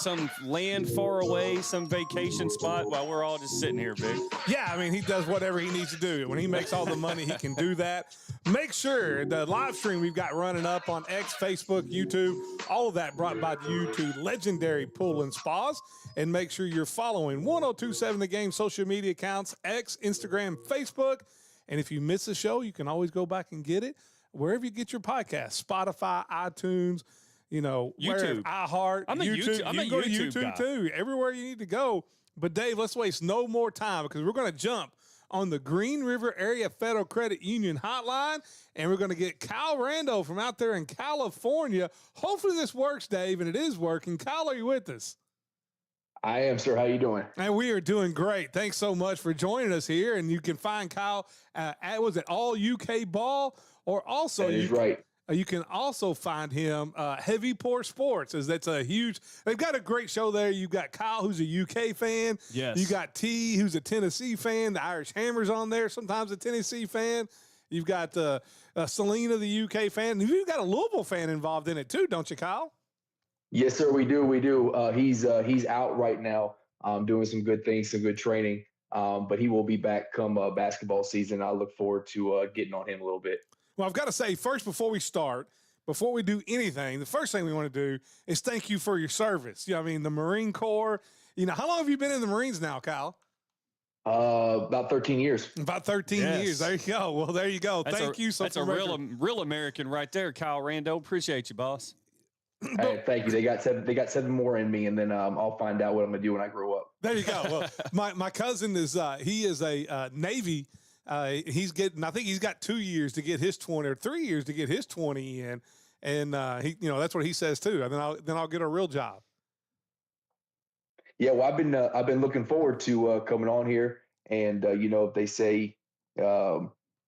some land far away, some vacation spot while we're all just sitting here, Vic. Yeah, I mean, he does whatever he needs to do. When he makes all the money, he can do that. Make sure the live stream we've got running up on X, Facebook, YouTube, all of that brought by you to Legendary Pool and Spas. And make sure you're following 1027 The Game social media accounts, X, Instagram, Facebook. And if you miss the show, you can always go back and get it wherever you get your podcast, Spotify, iTunes, YouTube, iHeart, I'm a YouTube. I'm you a can go to YouTube YouTube guy. too. Everywhere you need to go. But Dave, let's waste no more time because we're going to jump on the Green River Area Federal Credit Union hotline, and we're going to get Kyle Rando from out there in California. Hopefully this works, Dave, and it is working. Kyle, are you with us? I am, sir. How you doing? And we are doing great. Thanks so much for joining us here. And you can find Kyle at, was it All UK Ball? Or also, that is right. You can also find him Heavy Pour Sports, as that's a huge. They've got a great show there. You've got Kyle, who's a UK fan. Yes. You got T, who's a Tennessee fan. The Irish Hammer's on there. Sometimes a Tennessee fan. You've got Selena, the UK fan. And you've got a Louisville fan involved in it too, don't you, Kyle? Yes, sir. We do. He's out right now, doing some good things, some good training. But he will be back come basketball season. I look forward to getting on him a little bit. Well, I've got to say, first, before we do anything, the first thing we want to do is thank you for your service. I mean, the Marine Corps, how long have you been in the Marines now, Kyle? About 13 years. About 13 years. There you go. Well, there you go. Thank you so much. That's a real American right there, Kyle Rando. Appreciate you, boss. Hey, thank you. They got seven more in me, and then I'll find out what I'm gonna do when I grow up. There you go. Well, my cousin is he is a Navy. He's getting. I think he's got 2 years to get his 20, or 3 years to get his 20 in, and he, that's what he says too. And then I'll get a real job. Yeah, well, I've been looking forward to coming on here, and if they say if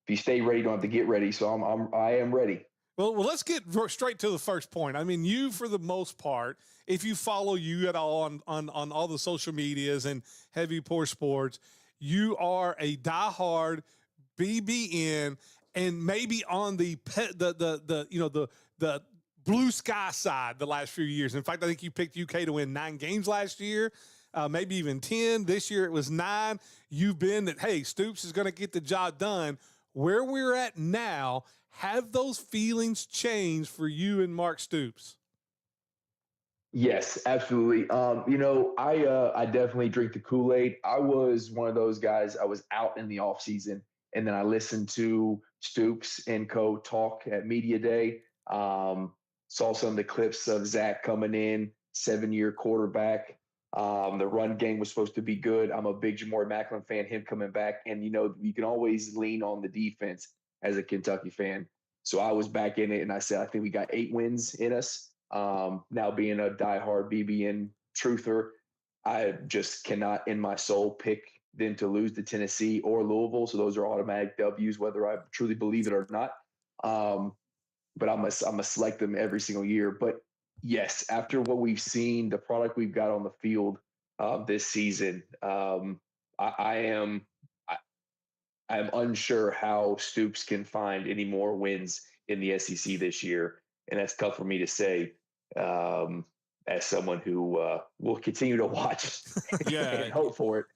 you stay ready, you don't have to get ready. So I am ready. Well, let's get straight to the first point. I mean, you, for the most part, if you follow you at all on all the social medias and Heavy Pour Sports, you are a diehard BBN, and maybe on the blue sky side the last few years. In fact, I think you picked UK to win 9 games last year, maybe even 10. This year it was 9. You've been that, hey, Stoops is going to get the job done. Where we're at now, have those feelings changed for you and Mark Stoops? Yes, absolutely. I definitely drink the Kool-Aid. I was one of those guys. I was out in the off season, and then I listened to Stoops and co talk at media day. Saw some of the clips of Zach coming in, 7-year quarterback. The run game was supposed to be good. I'm a big Jamori Macklin fan, him coming back. And, you can always lean on the defense as a Kentucky fan. So I was back in it, and I said, I think we got 8 wins in us. Now being a diehard BBN truther, I just cannot in my soul pick them to lose to Tennessee or Louisville. So those are automatic W's, whether I truly believe it or not. But I'm gonna select them every single year. But yes, after what we've seen, the product we've got on the field this season, I am unsure how Stoops can find any more wins in the SEC this year, and that's tough for me to say as someone who will continue to watch and hope for it.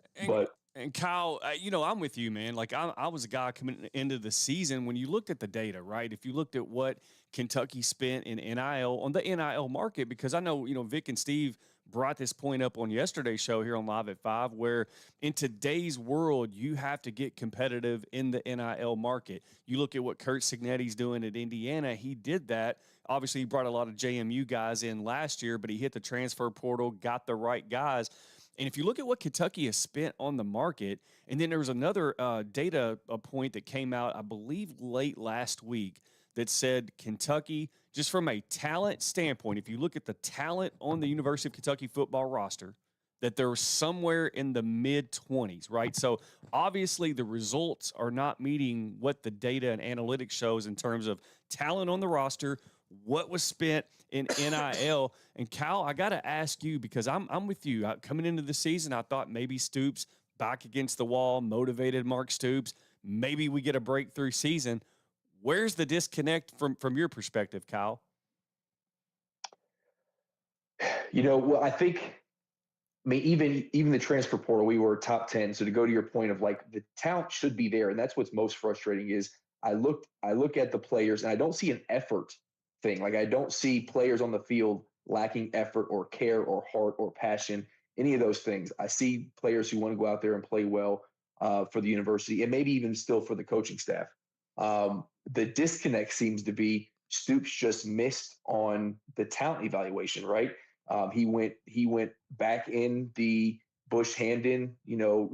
And Kyle, I'm with you, man. Like I was a guy coming into the season when you looked at the data, right? If you looked at what Kentucky spent in NIL on the NIL market, because I know, Vic and Steve brought this point up on yesterday's show here on Live at 5, where in today's world, you have to get competitive in the NIL market. You look at what Kurt Signetti's doing at Indiana. He did that. Obviously, he brought a lot of JMU guys in last year, but he hit the transfer portal, got the right guys. And if you look at what Kentucky has spent on the market, and then there was another data point that came out, I believe, late last week that said Kentucky, just from a talent standpoint, if you look at the talent on the University of Kentucky football roster, that they're somewhere in the mid-20s, right? So obviously the results are not meeting what the data and analytics shows in terms of talent on the roster, what was spent in NIL. And Kyle, I got to ask you, because I'm with you. Coming into the season, I thought maybe Stoops back against the wall, motivated Mark Stoops. Maybe we get a breakthrough season. Where's the disconnect from your perspective, Kyle? Well, I think I mean, even the transfer portal, we were top 10. So to go to your point of like the talent should be there, and that's what's most frustrating is I look at the players and I don't see an effort thing. Like I don't see players on the field lacking effort or care or heart or passion, any of those things. I see players who want to go out there and play well for the university and maybe even still for the coaching staff. The disconnect seems to be Stoops just missed on the talent evaluation, right? He went back in the Bush Handon,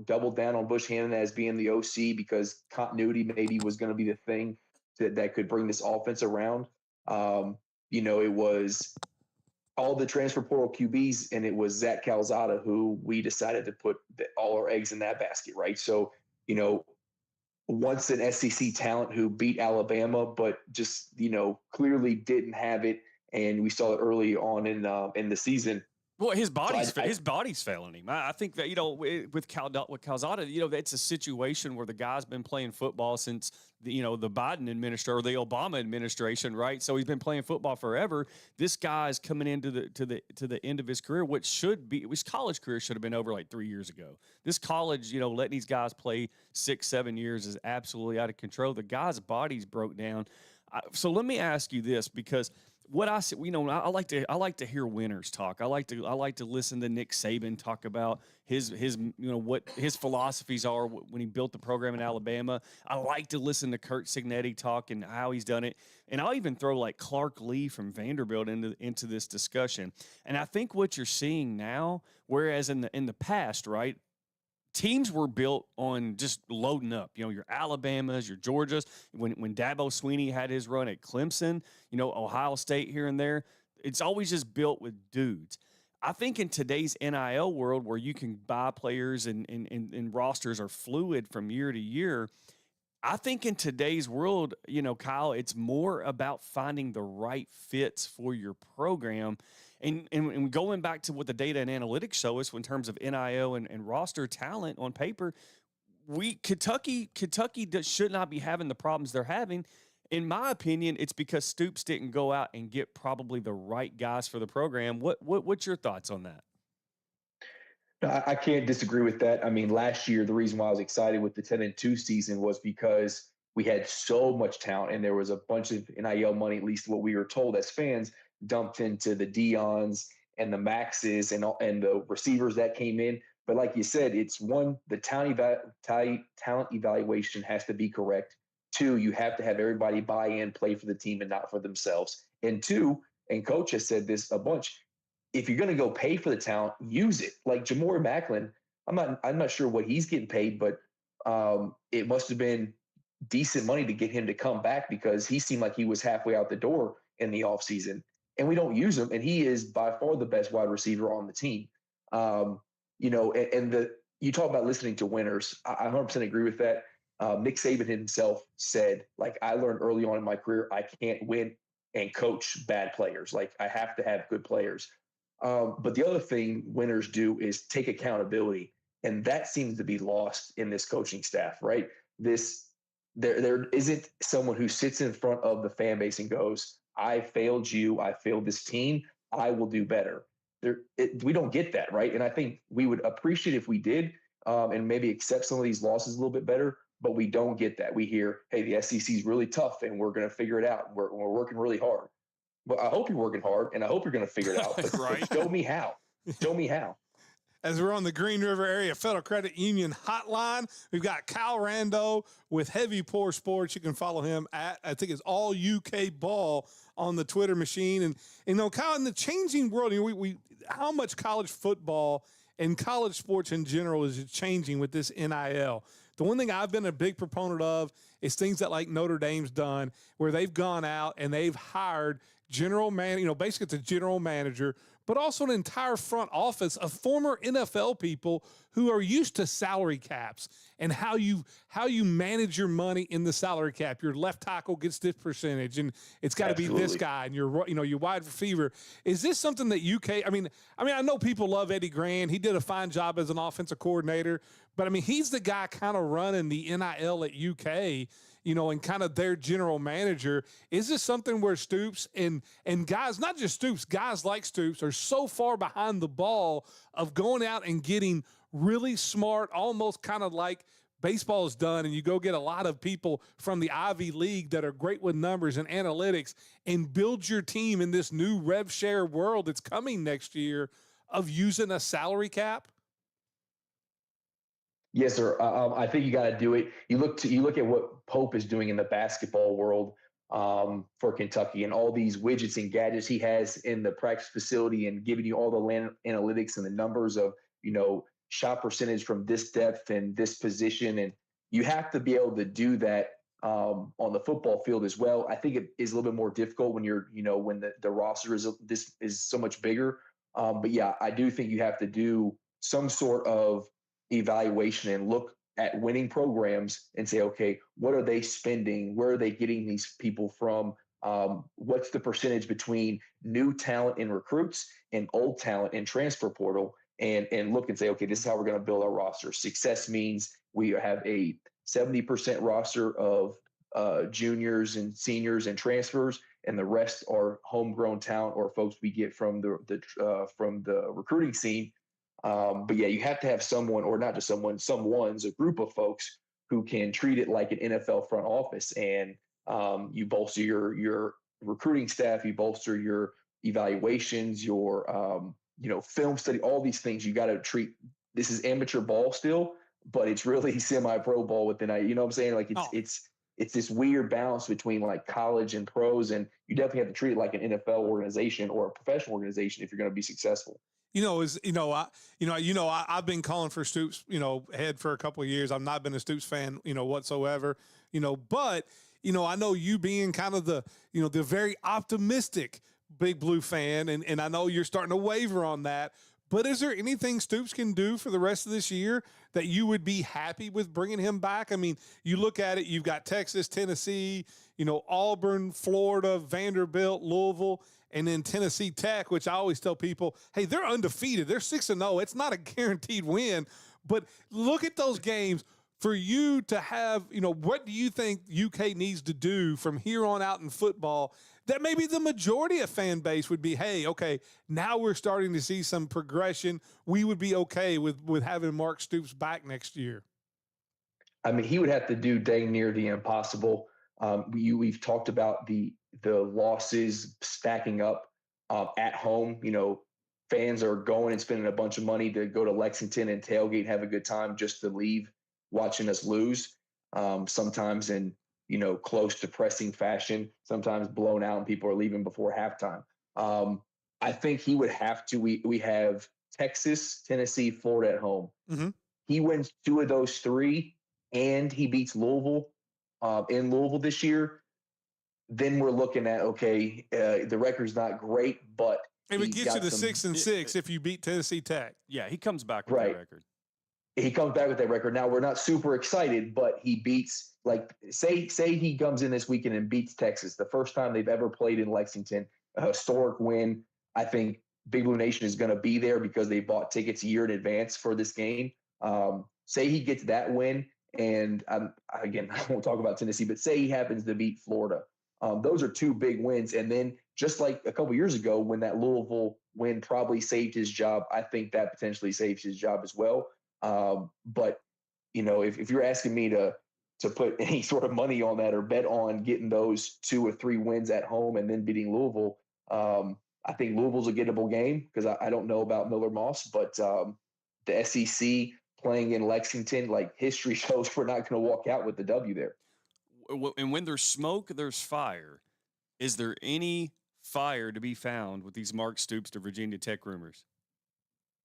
doubled down on Bush Handon as being the OC because continuity maybe was going to be the thing that could bring this offense around. It was all the transfer portal QBs, and it was Zach Calzada who we decided to put all our eggs in that basket, right? So, once an SEC talent who beat Alabama, but just clearly didn't have it, and we saw it early on in the season. Well, his body's failing him. I think that with Calzada, it's a situation where the guy's been playing football since the Biden administration or the Obama administration, right? So he's been playing football forever. This guy's coming into the end of his career, which college career should have been over like 3 years ago. This college, letting these guys play 6-7 years is absolutely out of control. The guy's body's broke down. So let me ask you this, because what I see, I like to hear winners talk. I like to listen to Nick Saban talk about his what his philosophies are when he built the program in Alabama. I like to listen to Kurt Signetti talk and how he's done it. And I'll even throw like Clark Lee from Vanderbilt into this discussion. And I think what you're seeing now, whereas in the past, right, teams were built on just loading up, your Alabamas, your Georgias. When Dabo Swinney had his run at Clemson, Ohio State here and there, it's always just built with dudes. I think in today's NIL world where you can buy players and rosters are fluid from year to year, I think in today's world, Kyle, it's more about finding the right fits for your program. And going back to what the data and analytics show us in terms of NIL and roster talent on paper, Kentucky should not be having the problems they're having. In my opinion, it's because Stoops didn't go out and get probably the right guys for the program. What's your thoughts on that? I can't disagree with that. I mean, last year, the reason why I was excited with the 10-2 season was because we had so much talent and there was a bunch of NIL money, at least what we were told as fans, dumped into the Deons and the Maxes and the receivers that came in. But like you said, it's one, the talent evaluation has to be correct. Two, you have to have everybody buy in, play for the team and not for themselves. And two, and Coach has said this a bunch, if you're going to go pay for the talent, use it. Like Jamore Macklin, I'm not sure what he's getting paid, but it must have been decent money to get him to come back because he seemed like he was halfway out the door in the offseason. And we don't use him, and he is by far the best wide receiver on the team. You talk about listening to winners. I 100% agree with that. Nick Saban himself said, like, I learned early on in my career, I can't win and coach bad players. Like, I have to have good players. But the other thing winners do is take accountability, and that seems to be lost in this coaching staff, right? There isn't someone who sits in front of the fan base and goes, I failed you. I failed this team. I will do better. We don't get that, right? And I think we would appreciate if we did and maybe accept some of these losses a little bit better, but we don't get that. We hear, hey, the SEC is really tough and we're going to figure it out. We're working really hard. Well, I hope you're working hard and I hope you're going to figure it out. But, right. Show me how. Show me how. As we're on the Green River Area Federal Credit Union hotline, we've got Kyle Rando with Heavy Pour Sports. You can follow him at, I think it's All UK Ball on the Twitter machine. And Kyle, in the changing world, we how much college football and college sports in general is changing with this NIL. The one thing I've been a big proponent of is things that like Notre Dame's done, where they've gone out and they've hired basically it's a general manager, but also an entire front office of former NFL people who are used to salary caps and how you manage your money in the salary cap. Your left tackle gets this percentage, and it's got to be this guy, and your wide receiver. Is this something that UK? I mean, I know people love Eddie Gran. He did a fine job as an offensive coordinator, But I mean, he's the guy kind of running the NIL at UK, and kind of their general manager. Is this something where Stoops and guys, not just Stoops, guys like Stoops are so far behind the ball of going out and getting really smart, almost kind of like baseball is done, and you go get a lot of people from the Ivy League that are great with numbers and analytics and build your team in this new rev share world that's coming next year of using a salary cap? Yes, sir. I think you got to do it. You look at what Pope is doing in the basketball world for Kentucky, and all these widgets and gadgets he has in the practice facility, and giving you all the analytics and the numbers of shot percentage from this depth and this position, and you have to be able to do that on the football field as well. I think it is a little bit more difficult when when the roster is so much bigger. But yeah, I do think you have to do some sort of evaluation and look at winning programs and say, okay, what are they spending? Where are they getting these people from? What's the percentage between new talent in recruits and old talent in transfer portal? And look and say, okay, this is how we're going to build our roster. Success means we have a 70% roster of juniors and seniors and transfers, and the rest are homegrown talent or folks we get from the recruiting scene. But yeah, you have to have someone, or not just someone's a group of folks who can treat it like an NFL front office, and you bolster your recruiting staff, you bolster your evaluations, your film study, all these things. You got to treat this is amateur ball still, but it's really semi-pro ball within. You know what I'm saying? Like it's this weird balance between like college and pros, and you definitely have to treat it like an NFL organization or a professional organization if you're going to be successful. I've been calling for Stoops, head for a couple of years. I've not been a Stoops fan, whatsoever, but, I know you being kind of the very optimistic Big Blue fan, and I know you're starting to waver on that, but is there anything Stoops can do for the rest of this year that you would be happy with bringing him back? I mean, you look at it, you've got Texas, Tennessee, Auburn, Florida, Vanderbilt, Louisville, and then Tennessee Tech, which I always tell people, hey, they're undefeated. They're 6-0. It's not a guaranteed win. But look at those games. For you to have, what do you think UK needs to do from here on out in football that maybe the majority of fan base would be, hey, okay, now we're starting to see some progression. We would be okay with having Mark Stoops back next year? I mean, he would have to do dang near the impossible. We've talked about the losses stacking up at home. Fans are going and spending a bunch of money to go to Lexington and tailgate and have a good time just to leave watching us lose. Sometimes in close, depressing fashion. Sometimes blown out, and people are leaving before halftime. I think he would have to. We have Texas, Tennessee, Florida at home. Mm-hmm. He wins 2 of those 3, and he beats Louisville in Louisville this year. Then we're looking at, okay, the record's not great, but it would get you to 6-6 if you beat Tennessee Tech. Yeah, he comes back with that record. He comes back with that record. Now, we're not super excited, but he beats, say he comes in this weekend and beats Texas, the first time they've ever played in Lexington, a historic win. I think Big Blue Nation is going to be there because they bought tickets a year in advance for this game. Say he gets that win, and again, I won't talk about Tennessee, but say he happens to beat Florida. Those are 2 big wins. And then just like a couple years ago when that Louisville win probably saved his job, I think that potentially saves his job as well. But if you're asking me to put any sort of money on that or bet on getting those 2 or 3 wins at home and then beating Louisville, I think Louisville's a gettable game because I don't know about Miller Moss, but the SEC playing in Lexington, like history shows, we're not going to walk out with the W there. And when there's smoke, there's fire. Is there any fire to be found with these Mark Stoops to Virginia Tech rumors?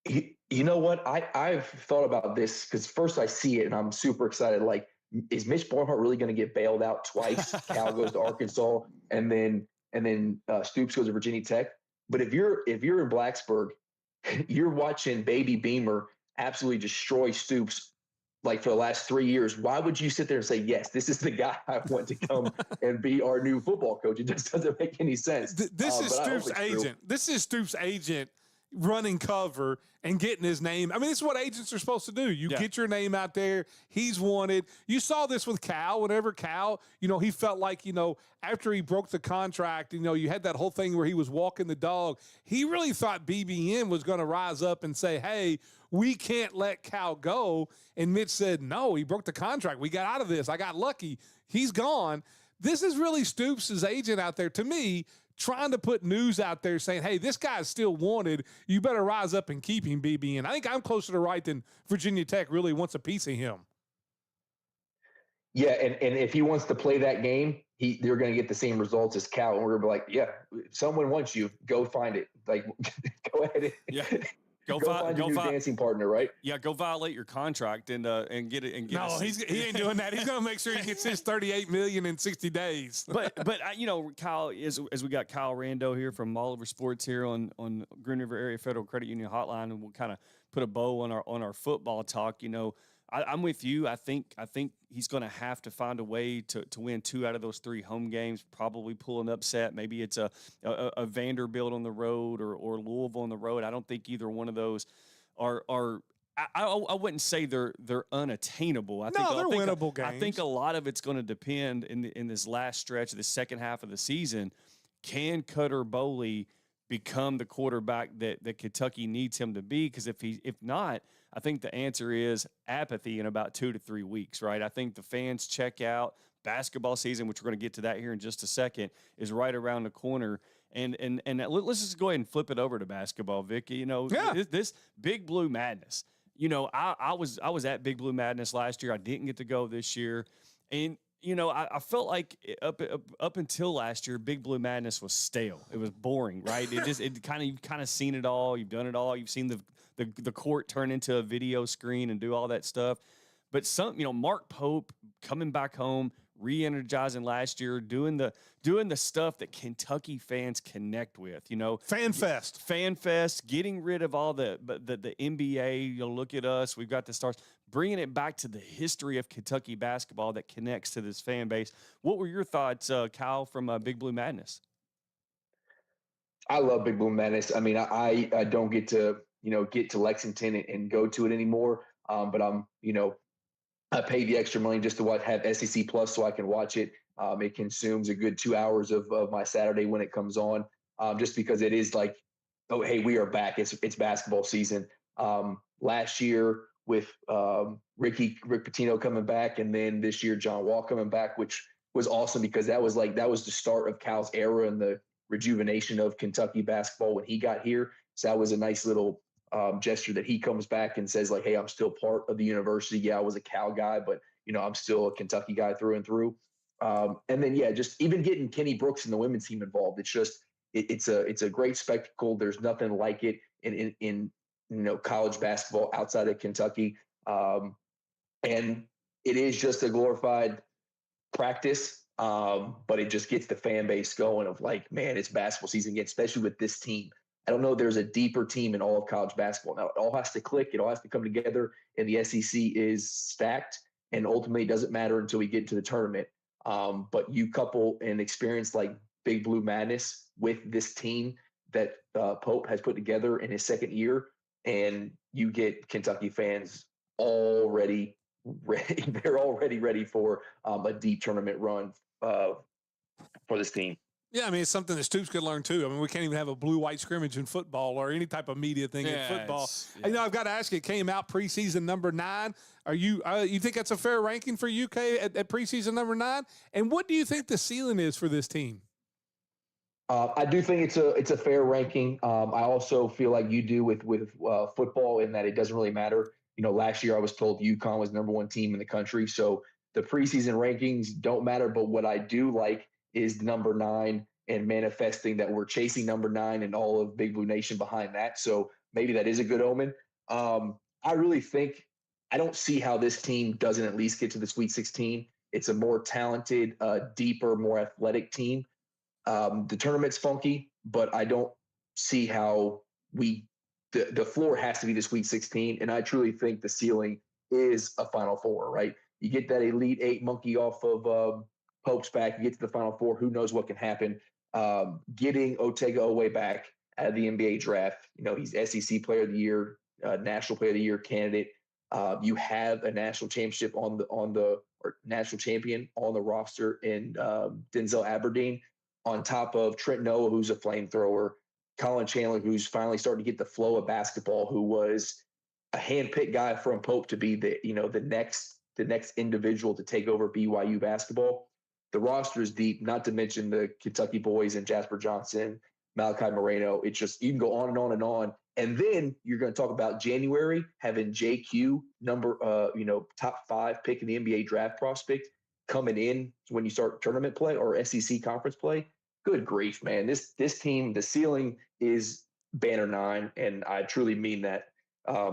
You know what? I've thought about this because first I see it and I'm super excited. Like, is Mitch Barnhart really going to get bailed out twice? Cal goes to Arkansas, and then Stoops goes to Virginia Tech. But if you're in Blacksburg, you're watching Baby Beamer absolutely destroy Stoops like for the last 3 years. Why would you sit there and say, yes, this is the guy I want to come and be our new football coach? It just doesn't make any sense. This is Stoops' agent. This is Stoops' agent running cover and getting his name. I mean, this is what agents are supposed to do. You get your name out there. He's wanted. You saw this with Cal. Whenever Cal, he felt like, after he broke the contract, you had that whole thing where he was walking the dog. He really thought BBN was going to rise up and say, hey, we can't let Cal go. And Mitch said, no, he broke the contract. We got out of this. I got lucky. He's gone. This is really Stoops' agent out there, to me, trying to put news out there saying, hey, this guy's still wanted. You better rise up and keep him, BB. And I think I'm closer to right than Virginia Tech really wants a piece of him. Yeah, and if he wants to play that game, they're going to get the same results as Cal. And we're going to be like, yeah, if someone wants you, go find it. Like, go ahead and go find your new dancing partner, right? Yeah, go violate your contract and get it. No, he ain't doing that. He's going to make sure he gets his $38 million in 60 days. But Kyle, as we got Kyle Rando here from Oliver Sports here on Green River Area Federal Credit Union Hotline, and we'll kind of put a bow on our football talk. I'm with you. I think he's going to have to find a way to win 2 out of those 3 home games, probably pull an upset. Maybe it's a Vanderbilt on the road or Louisville on the road. I don't think either one of those are I wouldn't say they're unattainable. They're winnable games. I think a lot of it's going to depend in this last stretch of the second half of the season. Can Cutter Boley become the quarterback that Kentucky needs him to be? Because if not, I think the answer is apathy in about 2 to 3 weeks, right? I think the fans check out. Basketball season, which we're going to get to that here in just a second, is right around the corner. And let's just go ahead and flip it over to basketball, Vicky. This Big Blue Madness. I was at Big Blue Madness last year. I didn't get to go this year, and I felt like up until last year, Big Blue Madness was stale. It was boring, right? You've kind of seen it all. You've done it all. You've seen the court turn into a video screen and do all that stuff. But Mark Pope coming back home, re-energizing last year, doing the stuff that Kentucky fans connect with. Fan fest, getting rid of all the NBA. Look at us, we've got the stars. Bringing it back to the history of Kentucky basketball that connects to this fan base. What were your thoughts, Kyle, from Big Blue Madness? I love Big Blue Madness. I mean, I don't get to Lexington and go to it anymore. But I pay the extra money just to have SEC Plus so I can watch it. It consumes a good 2 hours of my Saturday when it comes on, just because it is like, oh, hey, we are back. It's basketball season. Last year with Rick Pitino coming back, and then this year John Wall coming back, which was awesome because that was the start of Cal's era and the rejuvenation of Kentucky basketball when he got here. So that was a nice little gesture that he comes back and says, like, hey, I'm still part of the university. Yeah, I was a Cal guy, but I'm still a Kentucky guy through and through. And then just even getting Kenny Brooks and the women's team involved. It's just it's a great spectacle. There's nothing like it in college basketball outside of Kentucky. And it is just a glorified practice. But it just gets the fan base going of like, man, it's basketball season again, especially with this team. I don't know if there's a deeper team in all of college basketball. Now, it all has to click. It all has to come together, and the SEC is stacked, and ultimately it doesn't matter until we get to the tournament. But you couple an experience like Big Blue Madness with this team that Pope has put together in his second year, and you get Kentucky fans already ready. They're already ready for a deep tournament run for this team. Yeah, I mean, it's something that Stoops could learn too. I mean, we can't even have a blue-white scrimmage in football or any type of media thing in football. I've got to ask you, it came out preseason number 9. Are you think that's a fair ranking for UK at preseason number 9? And what do you think the ceiling is for this team? I do think it's a fair ranking. I also feel like you do with football in that it doesn't really matter. Last year I was told UConn was number 1 team in the country, so the preseason rankings don't matter. But what I do like is number 9 and manifesting that we're chasing number 9 and all of Big Blue Nation behind that. So maybe that is a good omen. I really think I don't see how this team doesn't at least get to the Sweet 16. It's a more talented, deeper, more athletic team. The tournament's funky, but I don't see how the floor has to be the Sweet 16. And I truly think the ceiling is a Final Four, right? You get that Elite 8 monkey off of Pope's back, you get to the Final Four, who knows what can happen. Getting Otega Oweh back out of the NBA draft. He's SEC Player of the Year, National Player of the Year candidate. You have a national championship or national champion on the roster in Denzel Aberdeen, on top of Trent Noah, who's a flamethrower, Colin Chandler, who's finally starting to get the flow of basketball, who was a handpicked guy from Pope to be the next individual to take over BYU basketball. The roster is deep, not to mention the Kentucky boys and Jasper Johnson, Malachi Moreno. It's just, you can go on and on and on. And then you're going to talk about January having JQ top 5 pick in the NBA draft prospect coming in when you start tournament play or SEC conference play. Good grief, man. This team, the ceiling is banner 9, and I truly mean that.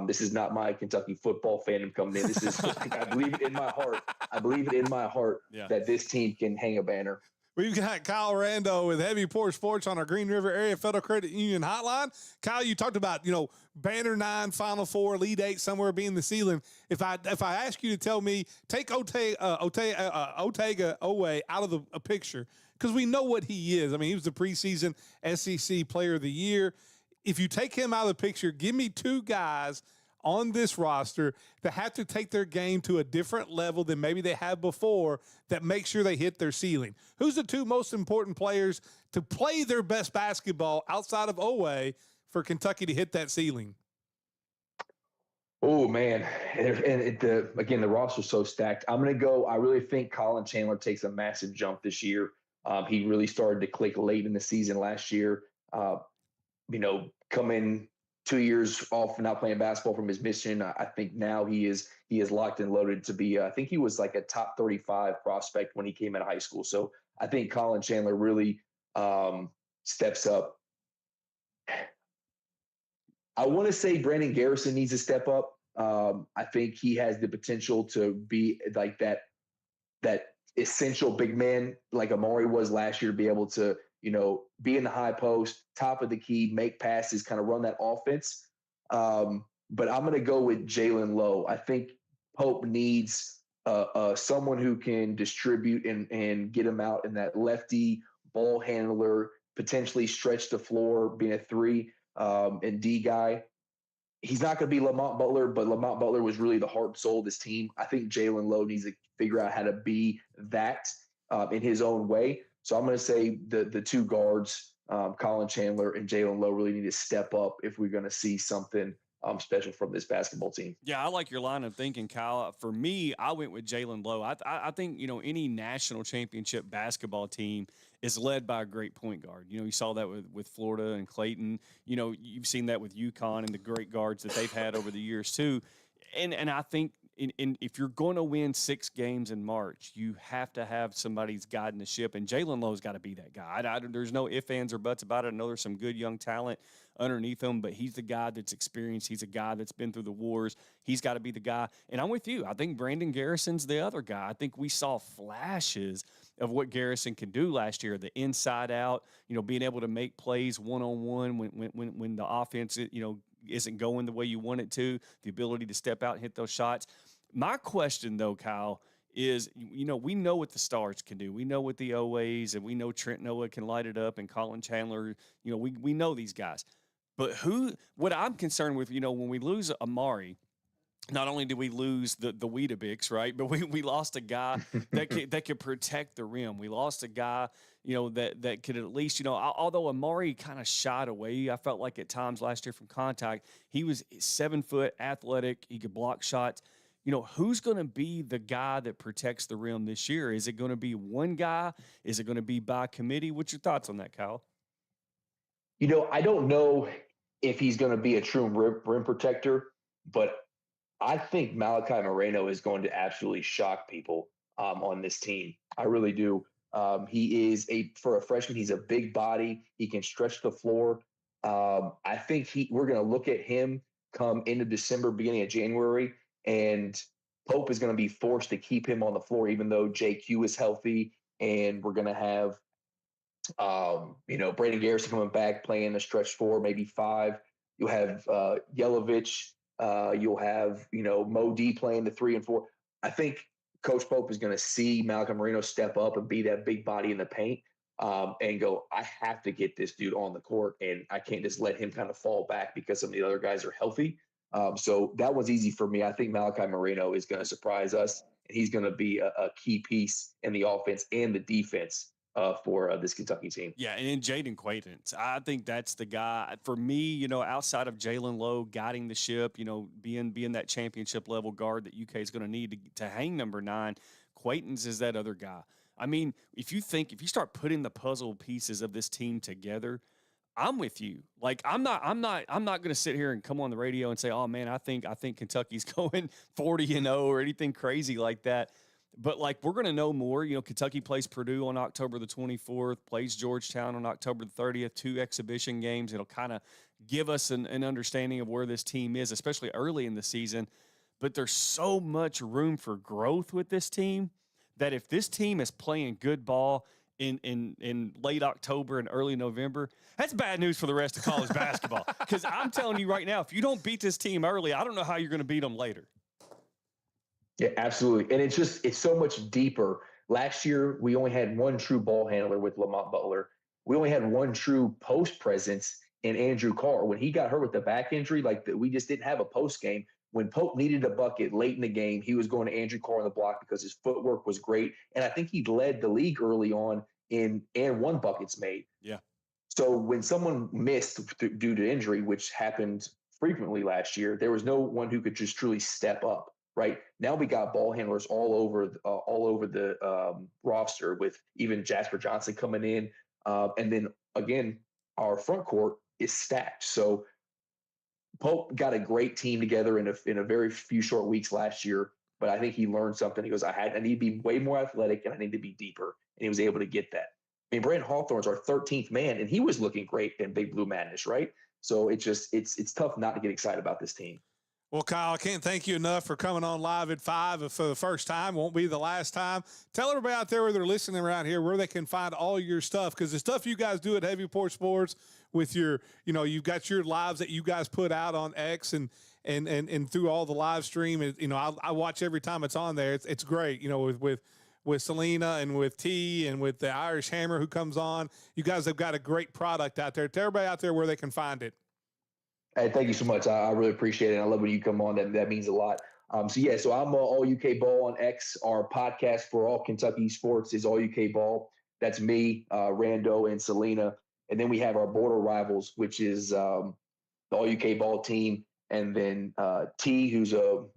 This is not my Kentucky football fandom coming in. This is I believe it in my heart. I believe it in my heart that this team can hang a banner. We've got Kyle Rando with Heavy Pour Sports on our Green River Area Federal Credit Union hotline. Kyle, you talked about, banner 9, Final 4, Elite 8, somewhere being the ceiling. If I ask you to tell me, take Otega Oweh out of the picture, because we know what he is. I mean, he was the preseason SEC Player of the Year. If you take him out of the picture, give me 2 guys on this roster that have to take their game to a different level than maybe they have before, that make sure they hit their ceiling. Who's the 2 most important players to play their best basketball outside of Oweh for Kentucky to hit that ceiling? Oh, man. And the roster's so stacked. I'm going to go. I really think Colin Chandler takes a massive jump this year. He really started to click late in the season last year. Coming 2 years off not playing basketball from his mission, I think now he is locked and loaded to be. I think he was like a top 35 prospect when he came out of high school. So I think Colin Chandler really steps up. I want to say Brandon Garrison needs to step up. I think he has the potential to be like that essential big man like Amari was last year, to be able to be in the high post, top of the key, make passes, kind of run that offense. But I'm going to go with Jalen Lowe. I think Pope needs someone who can distribute and get him out in that lefty ball handler, potentially stretch the floor, being a 3 and D guy. He's not going to be Lamont Butler, but Lamont Butler was really the heart and soul of this team. I think Jalen Lowe needs to figure out how to be that in his own way. So I'm going to say the 2 guards, Colin Chandler and Jalen Lowe, really need to step up if we're going to see something special from this basketball team. Yeah, I like your line of thinking, Kyle. For me, I went with Jalen Lowe. I think, any national championship basketball team is led by a great point guard. You saw that with Florida and Clayton. You've seen that with UConn and the great guards that they've had over the years too. And I think if you're going to win 6 games in March, you have to have somebody's guiding the ship, and Jalen Lowe's got to be that guy. There's no ifs, ands, or buts about it. I know there's some good young talent underneath him, but he's the guy that's experienced. He's a guy that's been through the wars. He's got to be the guy. And I'm with you. I think Brandon Garrison's the other guy. I think we saw flashes of what Garrison can do last year, the inside out, being able to make plays one-on-one when the offense, isn't going the way you want it to, the ability to step out and hit those shots. My question, though, Kyle, is, we know what the stars can do. We know what the Owehs, and we know Trent Noah can light it up, and Colin Chandler. We know these guys. But what I'm concerned with, when we lose Amari, not only did we lose the Weetabix, right, but we lost a guy that could protect the rim. We lost a guy, that could at least, although Amari kind of shied away, I felt like at times last year from contact, he was 7 foot, athletic, he could block shots. Who's going to be the guy that protects the rim this year? Is it going to be one guy? Is it going to be by committee? What's your thoughts on that, Kyle? I don't know if he's going to be a true rim protector, but I think Malachi Moreno is going to absolutely shock people on this team. I really do. He is for a freshman, he's a big body. He can stretch the floor. I think we're going to look at him come into December, beginning of January, and Pope is going to be forced to keep him on the floor, even though JQ is healthy, and we're going to have, Brandon Garrison coming back, playing a stretch 4, maybe 5. You'll have Yelovich. You'll have, Mo D playing the 3 and 4. I think Coach Pope is going to see Malcolm Moreno step up and be that big body in the paint. and go, I have to get this dude on the court, and I can't just let him kind of fall back because some of the other guys are healthy. So that was easy for me. I think Malachi Moreno is going to surprise us, and he's going to be a key piece in the offense and the defense for this Kentucky team. Yeah, and Jaden Quaidance, I think that's the guy for me. Outside of Jalen Lowe guiding the ship, being that championship level guard that UK is going to need to hang number 9. Quaidance is that other guy. I mean, if you start putting the puzzle pieces of this team together, I'm with you. Like I'm not going to sit here and come on the radio and say, "Oh man, I think Kentucky's going 40-0 or anything crazy like that." But like we're going to know more. Kentucky plays Purdue on October the 24th, plays Georgetown on October the 30th, 2 exhibition games. It'll kind of give us an understanding of where this team is, especially early in the season. But there's so much room for growth with this team that if this team is playing good ball in late October and early November, that's bad news for the rest of college basketball. Because I'm telling you right now, if you don't beat this team early, I don't know how you're going to beat them later. Yeah, absolutely. And it's so much deeper. Last year, we only had one true ball handler with Lamont Butler. We only had one true post presence in Andrew Carr. When he got hurt with the back injury, we just didn't have a post game. When Pope needed a bucket late in the game, he was going to Andrew Carr on the block because his footwork was great. And I think he led the league early on and 1 buckets made. Yeah. So when someone missed due to injury, which happened frequently last year, there was no one who could just truly step up. Right now, we got ball handlers all over the roster, with even Jasper Johnson coming in, and then again, our front court is stacked. So Pope got a great team together in a very few short weeks last year, but I think he learned something. He goes, I need to be way more athletic, and I need to be deeper, and he was able to get that. I mean, Brandon Hawthorne's our 13th man, and he was looking great in Big Blue Madness, right? So it's tough not to get excited about this team. Well, Kyle, I can't thank you enough for coming on live at 5 for the first time. Won't be the last time. Tell everybody out there where they're listening around here where they can find all your stuff, because the stuff you guys do at Heavy Port Sports with your, you've got your lives that you guys put out on X and through all the live stream. I watch every time it's on there. It's great. With Selena and with T and with the Irish Hammer who comes on. You guys have got a great product out there. Tell everybody out there where they can find it. Hey, thank you so much. I really appreciate it. I love when you come on. That means a lot. So I'm All UK Ball on X. Our podcast for all Kentucky sports is All UK Ball. That's me, Rando, and Selena. And then we have our border rivals, which is the All UK Ball team. And then T, who's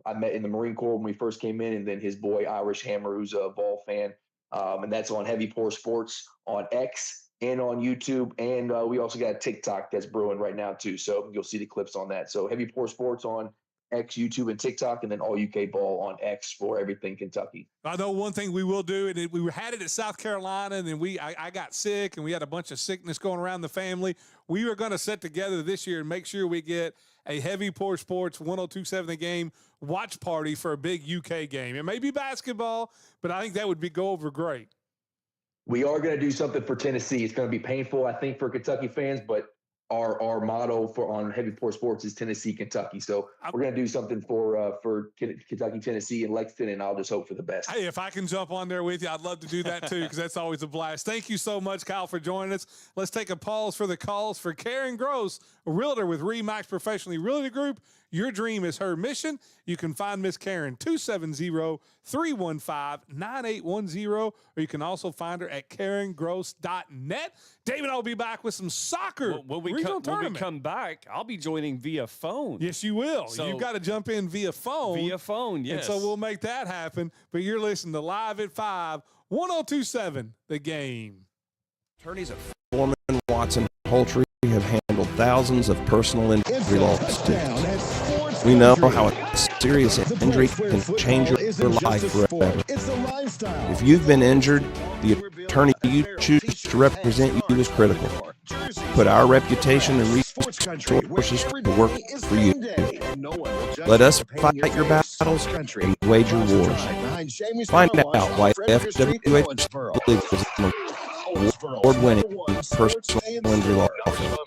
I met in the Marine Corps when we first came in, and then his boy Irish Hammer, who's a ball fan. And that's on Heavy Pour Sports on X and on YouTube. And we also got a TikTok that's brewing right now too. So you'll see the clips on that. So Heavy Pour Sports on X, YouTube, and TikTok, and then All UK Ball on X for everything Kentucky. I know one thing we will do, and we had it at South Carolina, and then I got sick, and we had a bunch of sickness going around the family. We are going to set together this year and make sure we get a Heavy Pour Sports 102.7 The Game watch party for a big UK game. It may be basketball, but I think that would go over great. We are going to do something for Tennessee. It's going to be painful, I think, for Kentucky fans, but our motto on Heavy Pour Sports is Tennessee, Kentucky. So we're going to do something for Kentucky, Tennessee, and Lexington, and I'll just hope for the best. Hey, if I can jump on there with you, I'd love to do that too, because that's always a blast. Thank you so much, Kyle, for joining us. Let's take a pause for the calls for Karen Gross, a realtor with RE/MAX Professionally Realty Group. Your dream is her mission. You can find Miss Karen 270-315-9810, or you can also find her at karengross.net. David, I'll be back with some soccer. When we come back, I'll be joining via phone. Yes, you will. So you've got to jump in via phone. Via phone, yes. And so we'll make that happen. But you're listening to Live at 5, 102.7 The Game. Attorneys at Foreman, Watson, Poultry have handled thousands of personal injury lawsuits. We know how a serious injury can change your life forever. If you've been injured, the attorney you choose to represent you is critical. Put our reputation and resources to work for you. Let us fight your battles and wage your wars. Find out why FWH is an award-winning personal injury law firm.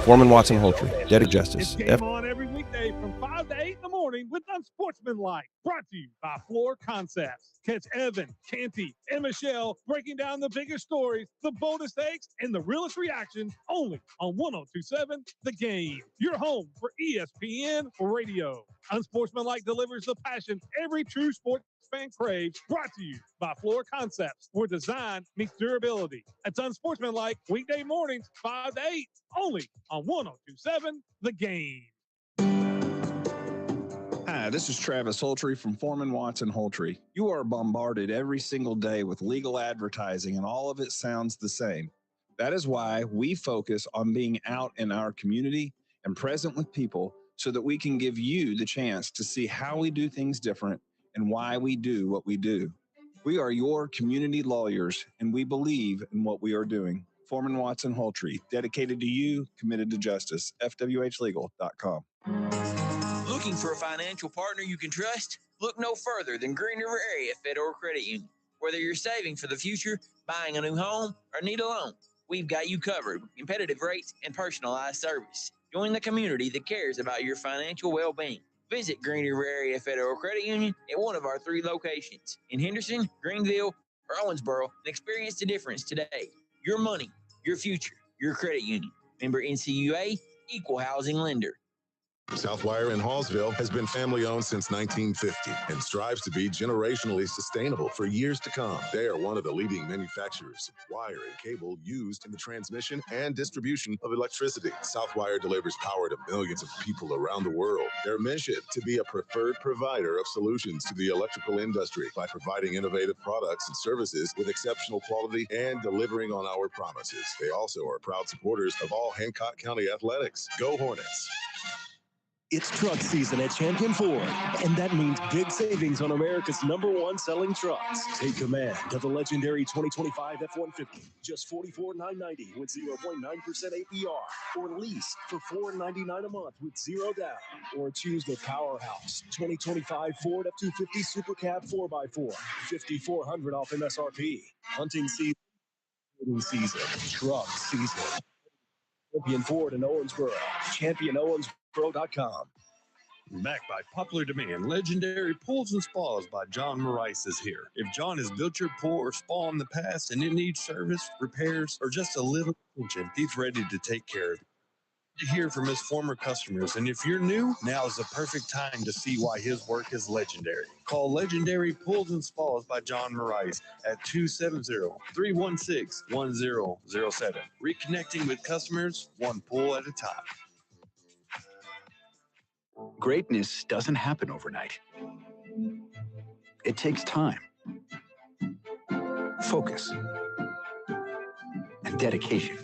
Foreman, Watson, Poultry, dedicated justice. Game on every weekday from 5 to 8 in the morning. morning with Unsportsmanlike, brought to you by Floor Concepts. Catch Evan, Canty, and Michelle breaking down the biggest stories, the boldest takes, and the realest reactions only on 1027 The Game, your home for ESPN Radio. Unsportsmanlike delivers the passion every true sports fan craves, brought to you by Floor Concepts, where design meets durability. That's Unsportsmanlike, weekday mornings, 5 to 8, only on 1027 The Game. Hi, this is Travis Holtree from Foreman Watson Holtree. You are bombarded every single day with legal advertising, and all of it sounds the same. That is why we focus on being out in our community and present with people so that we can give you the chance to see how we do things different and why we do what we do. We are your community lawyers, and we believe in what we are doing. Foreman Watson Holtree, dedicated to you, committed to justice. FWHlegal.com. Looking for a financial partner you can trust? Look no further than Green River Area Federal Credit Union. Whether you're saving for the future, buying a new home, or need a loan, we've got you covered with competitive rates and personalized service. Join the community that cares about your financial well-being. Visit Green River Area Federal Credit Union at one of our 3 locations in Henderson, Greenville, or Owensboro and experience the difference today. Your money, your future, your credit union. Member NCUA, Equal Housing Lender. Southwire in Hallsville has been family-owned since 1950 and strives to be generationally sustainable for years to come. They are one of the leading manufacturers of wire and cable used in the transmission and distribution of electricity. Southwire delivers power to millions of people around the world. Their mission to be a preferred provider of solutions to the electrical industry by providing innovative products and services with exceptional quality and delivering on our promises. They also are proud supporters of all Hancock County athletics. Go Hornets! It's truck season at Champion Ford, and that means big savings on America's #1 selling trucks. Take command of the legendary 2025 F-150, just $44,990 with 0.9% APR, or lease for $499 a month with 0 down, or choose the powerhouse 2025 Ford F-250 Super Cab 4x4, $5,400 off MSRP. Hunting season, truck season. Champion Ford in Owensboro, championowensboro.com. Backed by popular demand, legendary pools and spas by John Maurice is here. If John has built your pool or spa in the past and it needs service, repairs, or just a little attention, he's ready to take care of it. To hear from his former customers, and if you're new, now is the perfect time to see why his work is legendary. Call Legendary Pools and Spas by John Maurice at 270-316-1007. Reconnecting with customers, one pool at a time. Greatness doesn't happen overnight. It takes time, focus, and dedication.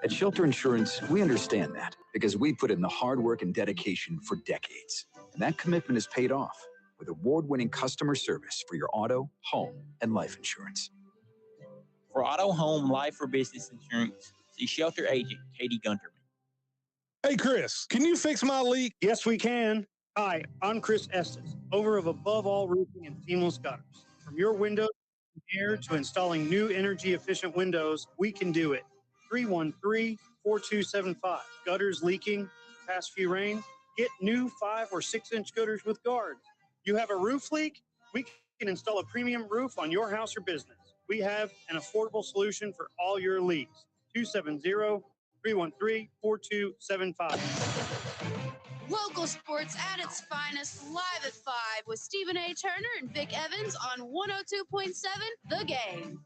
At Shelter Insurance, we understand that because we put in the hard work and dedication for decades. And that commitment is paid off with award-winning customer service for your auto, home, and life insurance. For auto, home, life, or business insurance, see Shelter Agent Katie Gunterman. Hey, Chris, can you fix my leak? Yes, we can. Hi, I'm Chris Estes, owner of Above All Roofing and Seamless Gutters. From your windows air to installing new energy-efficient windows, we can do it. 313-4275. Gutters leaking, past few rains? Get new 5 or 6 inch gutters with guards. You have a roof leak? We can install a premium roof on your house or business. We have an affordable solution for all your leaks. 270-313-4275. Local sports at its finest, live at 5 with Stephen A. Turner and Vic Evans on 102.7 The Game.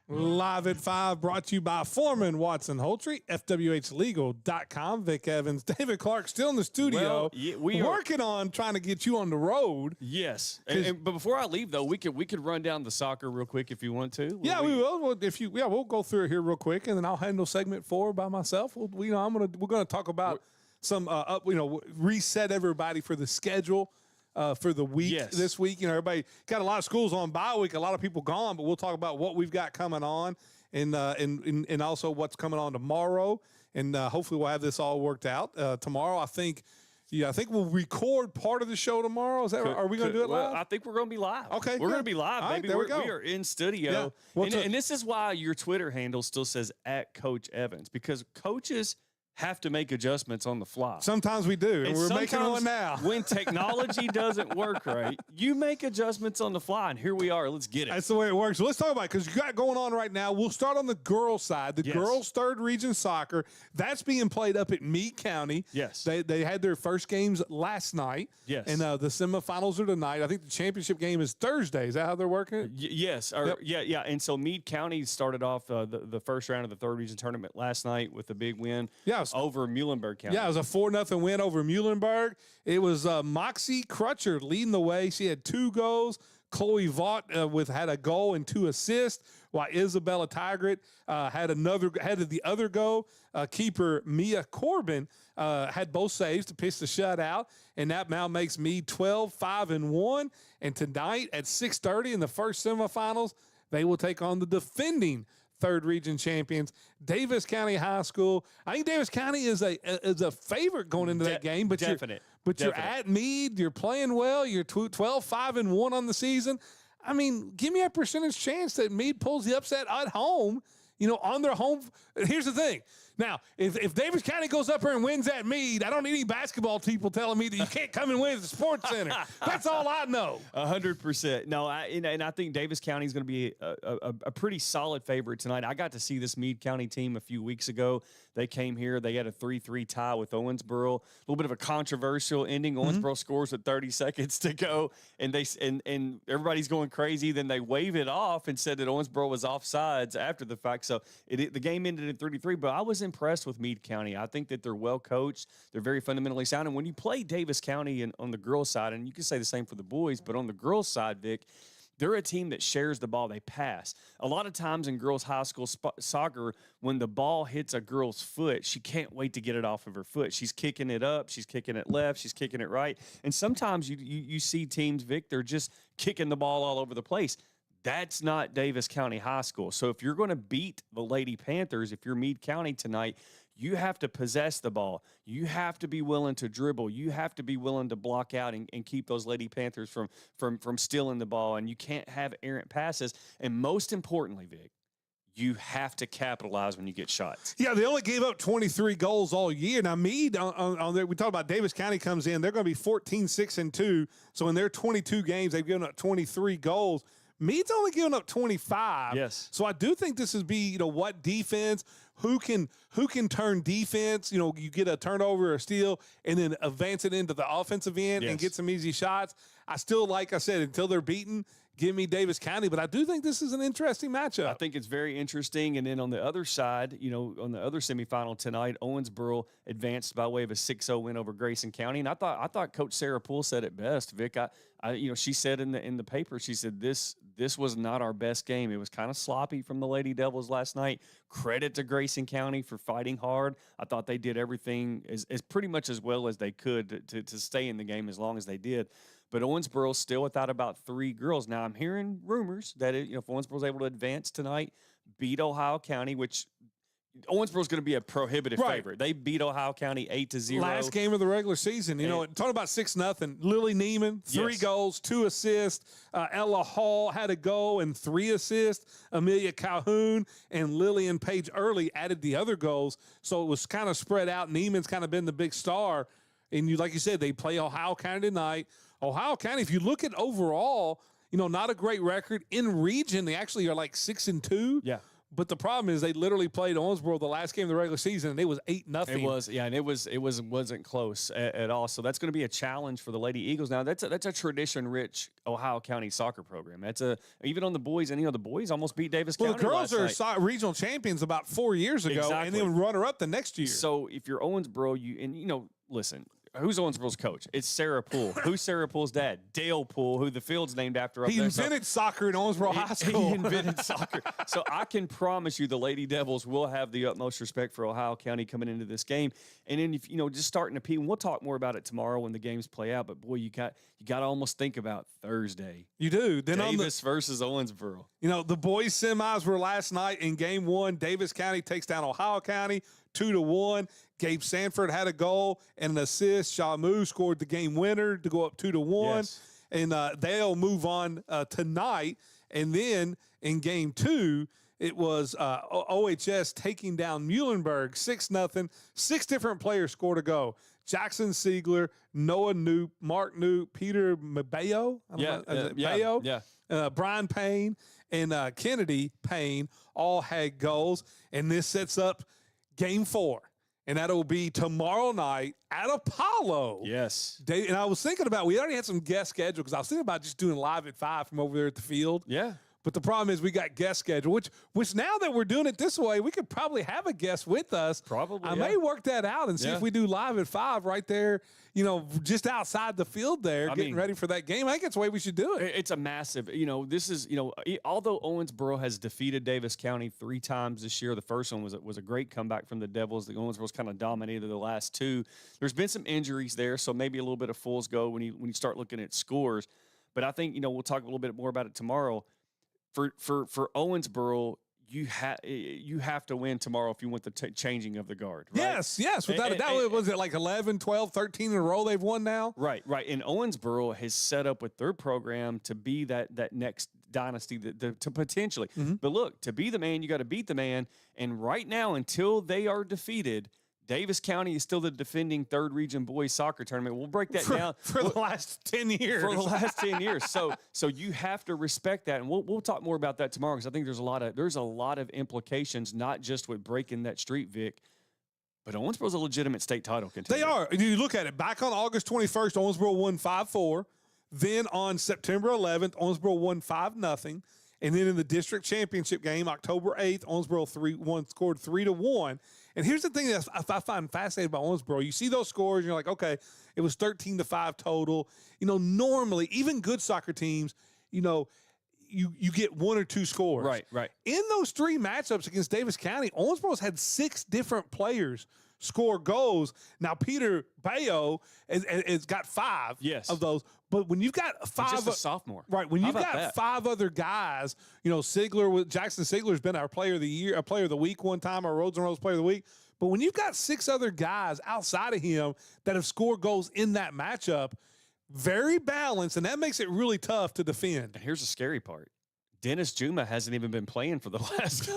Live at 5, brought to you by Foreman Watson Holtree, FWHlegal.com. Vic Evans, David Clark, still in the studio. Well, yeah, we are working on trying to get you on the road. Yes, but before I leave though, we could run down the soccer real quick if you want to. Yeah, we will. Well, we'll go through it here real quick, and then I'll handle segment 4 by myself. We're gonna talk about some reset everybody for the schedule. For the week this week. Everybody got a lot of schools on bye week, a lot of people gone, but we'll talk about what we've got coming on and also what's coming on tomorrow. And hopefully we'll have this all worked out. Tomorrow, I think we'll record part of the show tomorrow. Is that right? Are we going to do it live? I think we're going to be live. Okay. We're going to be live, all baby. Right, there we go. We are in studio. Yeah. And this is why your Twitter handle still says @Coach Evans, because coaches have to make adjustments on the fly. Sometimes we do, and we're making one now. When technology doesn't work right, you make adjustments on the fly, and here we are. Let's get it. That's the way it works. So let's talk about it, because you got going on right now. We'll start on the girls' side. The girls' third region soccer, that's being played up at Meade County. Yes. They had their first games last night. Yes. And the semifinals are tonight. I think the championship game is Thursday. Is that how they're working it? Yes. Yep. Yeah. And so Meade County started off the first round of the third region tournament last night with a big win. Yeah. Over Muhlenberg County. Yeah, it was a 4-0 win over Muhlenberg. It was Moxie Crutcher leading the way. She had 2 goals. Chloe Vaught had a goal and 2 assists, while Isabella Tigret had the other goal. Keeper Mia Corbin had both saves to pitch the shutout, and that now makes Meade 12-5-1. And tonight at 6:30 in the first semifinals, they will take on the defending third region champions, Davis County High School. I think Davis County is a favorite going into that game, but you're at Meade, you're playing well, you're 12-5-1 on the season. I mean, give me a percentage chance that Meade pulls the upset at home, on their home. Here's the thing. Now, if Davis County goes up here and wins at Meade, I don't need any basketball people telling me that you can't come and win at the Sports Center. That's all I know. 100%. No, and I think Davis County is going to be a pretty solid favorite tonight. I got to see this Meade County team a few weeks ago. They came here. They had a 3-3 tie with Owensboro. A little bit of a controversial ending. Owensboro scores with 30 seconds to go, and and everybody's going crazy. Then they wave it off and said that Owensboro was offsides after the fact. So the game ended in 33, but I was impressed with Meade County. I think that they're well coached. They're very fundamentally sound. And when you play Davis County on the girls' side, and you can say the same for the boys, but on the girls' side, Vic, they're a team that shares the ball. They pass. A lot of times in girls' high school soccer, when the ball hits a girl's foot, she can't wait to get it off of her foot. She's kicking it up. She's kicking it left. She's kicking it right. And sometimes you see teams, Vic, they're just kicking the ball all over the place. That's not Davis County High School. So if you're going to beat the Lady Panthers, if you're Meade County tonight, you have to possess the ball. You have to be willing to dribble. You have to be willing to block out and keep those Lady Panthers from stealing the ball. And you can't have errant passes. And most importantly, Vic, you have to capitalize when you get shots. Yeah, they only gave up 23 goals all year. Now, Meade, on there, we talk about Davis County comes in. They're going to be 14-6-2. So in their 22 games, they've given up 23 goals. Meade's only giving up 25. Yes. So I do think this is what defense, who can turn defense, you get a turnover or a steal and then advance it into the offensive end and get some easy shots. I still, like I said, until they're beaten, give me Davis County, but I do think this is an interesting matchup. I think it's very interesting. And then on the other side, on the other semifinal tonight, Owensboro advanced by way of a 6-0 win over Grayson County. And I thought Coach Sarah Poole said it best, Vic. She said in the paper, she said this was not our best game. It was kind of sloppy from the Lady Devils last night. Credit to Grayson County for fighting hard. I thought they did everything as pretty much as well as they could to stay in the game as long as they did. But Owensboro's still without about 3 girls. Now, I'm hearing rumors that if Owensboro's able to advance tonight, beat Ohio County, which Owensboro's going to be a prohibitive favorite. They beat Ohio County 8-0. Last game of the regular season. Talking about 6-0. Lily Neiman, 3 goals, 2 assists. Ella Hall had a goal and 3 assists. Amelia Calhoun and Lillian Page Early added the other goals. So it was kind of spread out. Neiman's kind of been the big star. And like you said, they play Ohio County tonight. Ohio County, if you look at overall, not a great record. In region, they actually are like 6-2. Yeah. But the problem is they literally played Owensboro the last game of the regular season, and it was 8-0. It was, and it wasn't close at all. So that's going to be a challenge for the Lady Eagles. Now that's a tradition-rich Ohio County soccer program. Even on the boys, and the boys almost beat Davis County. Well, the girls are regional champions about 4 years ago, and then runner-up the next year. So if you're Owensboro, listen. Who's Owensboro's coach? It's Sarah Poole. Who's Sarah Poole's dad? Dale Poole, who the field's named after. He invented soccer in Owensboro High School. He invented soccer. So I can promise you the Lady Devils will have the utmost respect for Ohio County coming into this game. And then, if just starting to pee, and we'll talk more about it tomorrow when the games play out. But, boy, you got to almost think about Thursday. You do. Then Davis versus Owensboro. The boys' semis were last night in game 1. Davis County takes down Ohio County 2-1. Gabe Sanford had a goal and an assist. Shamu scored the game winner to go up 2-1. Yes. And they'll move on tonight. And then in game 2, it was OHS taking down Muhlenberg 6-0. 6 different players scored a goal. Jackson Siegler, Noah Knoop, Mark Knoop, Peter Mabayo, Brian Payne, and Kennedy Payne all had goals. And this sets up Game 4. And that'll be tomorrow night at Apollo. Yes. And I was thinking about, we already had some guest schedule because I was thinking about just doing live at 5 from over there at the field. Yeah. But the problem is we got guest schedule, which now that we're doing it this way, we could probably have a guest with us. Probably. I may work that out and see if we do live at 5 right there, just outside the field there, getting ready for that game. I think that's the way we should do it. It's a massive, this is, although Owensboro has defeated Davis County 3 times this year, the first one was a great comeback from the Devils. The Owensboro's kind of dominated the last 2. There's been some injuries there, so maybe a little bit of fool's gold when you start looking at scores. But I think, we'll talk a little bit more about it tomorrow. For Owensboro, you have to win tomorrow if you want the changing of the guard. Right? Yes. Without a doubt. Was it like 11, 12, 13 in a row they've won now? Right. And Owensboro has set up with their program to be that next dynasty to potentially. Mm-hmm. But look, to be the man, you got to beat the man. And right now, until they are defeated, Davis County is still the defending 3rd Region boys soccer tournament. We'll break that down for the last 10 years. For the last 10 years. So you have to respect that, and we'll talk more about that tomorrow because I think there's a lot of implications, not just with breaking that streak, Vic, but Owensboro's a legitimate state title contender. They are. You look at it. Back on August 21st, Owensboro won 5-4. Then on September 11th, Owensboro won 5-0. And then in the district championship game, October 8th, Owensboro scored 3-1. And here's the thing that I find fascinating about Owensboro. You see those scores, and you're like, okay, it was 13-5 total. Normally, even good soccer teams, you get 1 or 2 scores. Right. In those 3 matchups against Davis County, Owensboro's had 6 different players score goals. Now, Peter Bayo has got 5 of those. But when you've got 5, just a sophomore, right? When you've got 5 other guys, Jackson Sigler's been our player of the year, player of the week one time, our Roads and Roads player of the week. But when you've got 6 other guys outside of him that have scored goals in that matchup, very balanced, and that makes it really tough to defend. And here's the scary part. Dennis Juma hasn't even been playing for the last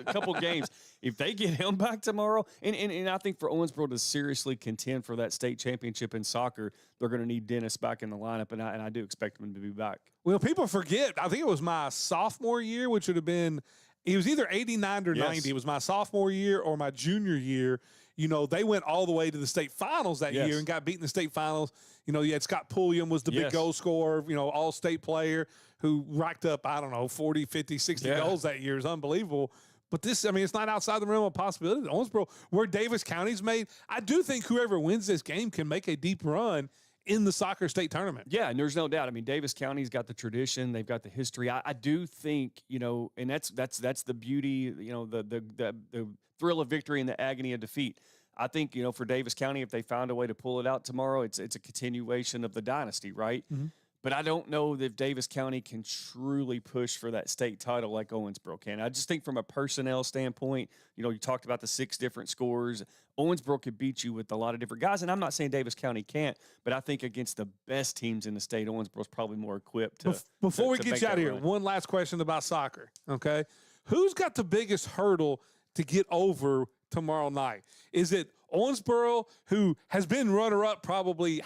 couple games. If they get him back tomorrow, and I think for Owensboro to seriously contend for that state championship in soccer, they're going to need Dennis back in the lineup, and I do expect him to be back. Well, people forget, I think it was my sophomore year, which would have been, it was either 89 or 90. It was my sophomore year or my junior year. They went all the way to the state finals that year and got beat in the state finals. You had Scott Pulliam was the big goal scorer, all-state player who racked up, 40, 50, 60 goals that year. Is unbelievable. But this, it's not outside the realm of possibility. Owensboro, where Davis County's made, I do think whoever wins this game can make a deep run in the soccer state tournament. Yeah, and there's no doubt. Davis County's got the tradition. They've got the history. I do think, and that's the beauty, the thrill of victory and the agony of defeat. I think, for Davis County, if they found a way to pull it out tomorrow, it's a continuation of the dynasty, right? Mm-hmm. But I don't know if Davis County can truly push for that state title like Owensboro can. I just think from a personnel standpoint, you talked about the 6 different scores. Owensboro could beat you with a lot of different guys. And I'm not saying Davis County can't, but I think against the best teams in the state, Owensboro's probably more equipped to. Before we to get you out of here, one last question about soccer, okay? Who's got the biggest hurdle to get over tomorrow night? Is it Owensboro, who has been runner-up probably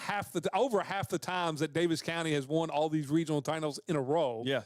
over half the times that Davis County has won all these regional titles in a row? Yeah.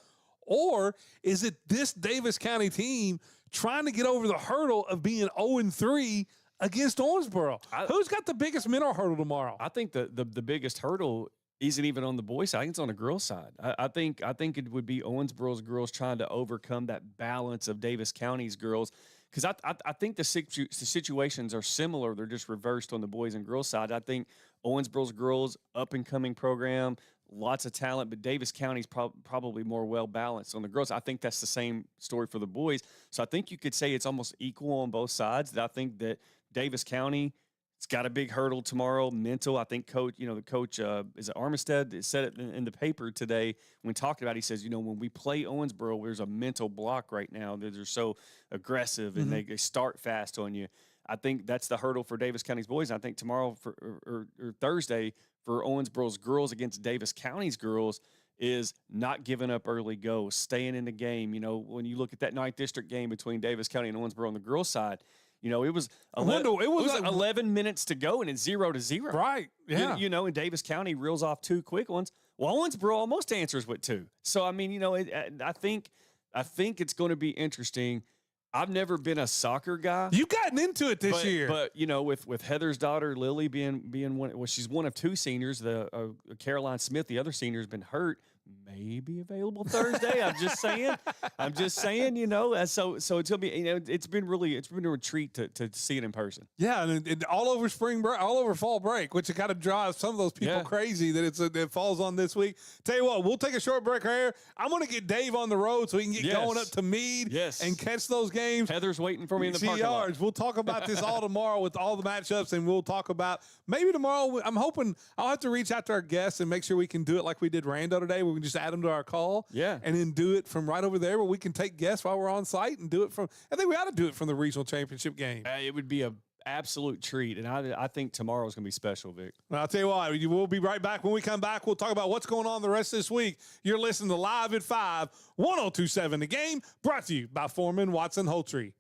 Or is it this Davis County team trying to get over the hurdle of being 0-3 against Owensboro? Who's got the biggest mental hurdle tomorrow? I think the biggest hurdle isn't even on the boys' side. I think it's on the girls' side. I think it would be Owensboro's girls trying to overcome that balance of Davis County's girls. Because I think the situations are similar. They're just reversed on the boys and girls side. I think Owensboro's girls, up-and-coming program, lots of talent, but Davis County's probably more well-balanced on the girls. I think that's the same story for the boys. So I think you could say it's almost equal on both sides. I think that Davis County, it's got a big hurdle tomorrow, mental. I think the coach, is it Armistead, said it in the paper today when talking about it. He says, when we play Owensboro, there's a mental block right now. They're so aggressive and they start fast on you. I think that's the hurdle for Davis County's boys. And I think tomorrow or Thursday for Owensboro's girls against Davis County's girls, is not giving up early goals, staying in the game. You know, when you look at that 9th district game between Davis County and Owensboro on the girls' side, you know, it was 11 minutes to go and it's 0-0. Right. Yeah. You know, and Davis County reels off 2 quick ones. Well, Owensboro almost answers with 2. So, I mean, you know, I think it's going to be interesting. I've never been a soccer guy. You've gotten into it this year. But, you know, with Heather's daughter, Lily, being one, well, she's one of 2 seniors. The Caroline Smith, the other senior, has been hurt. Maybe available Thursday. I'm just saying, you know, so it's gonna be, you know, it's been a treat to see it in person. Yeah, and all over spring break, all over fall break, which it kind of drives some of those people crazy that it falls on this week. Tell you what, we'll take a short break here. I'm gonna get Dave on the road so he can get going up to Meade and catch those games. Heather's waiting for me in the parking lot. We'll talk about this all tomorrow with all the matchups, and we'll talk about maybe tomorrow. I'm hoping I'll have to reach out to our guests and make sure we can do it like we did Rando today. We can just add them to our call, and then do it from right over there where we can take guests while we're on site and do it from. I think we ought to do it from the regional championship game. It would be a absolute treat, and I think tomorrow's going to be special, Vic. Well, I'll tell you what, we'll be right back. When we come back, we'll talk about what's going on the rest of this week. You're listening to Live at 5, 102.7 The Game, brought to you by Foreman Watson Holtree.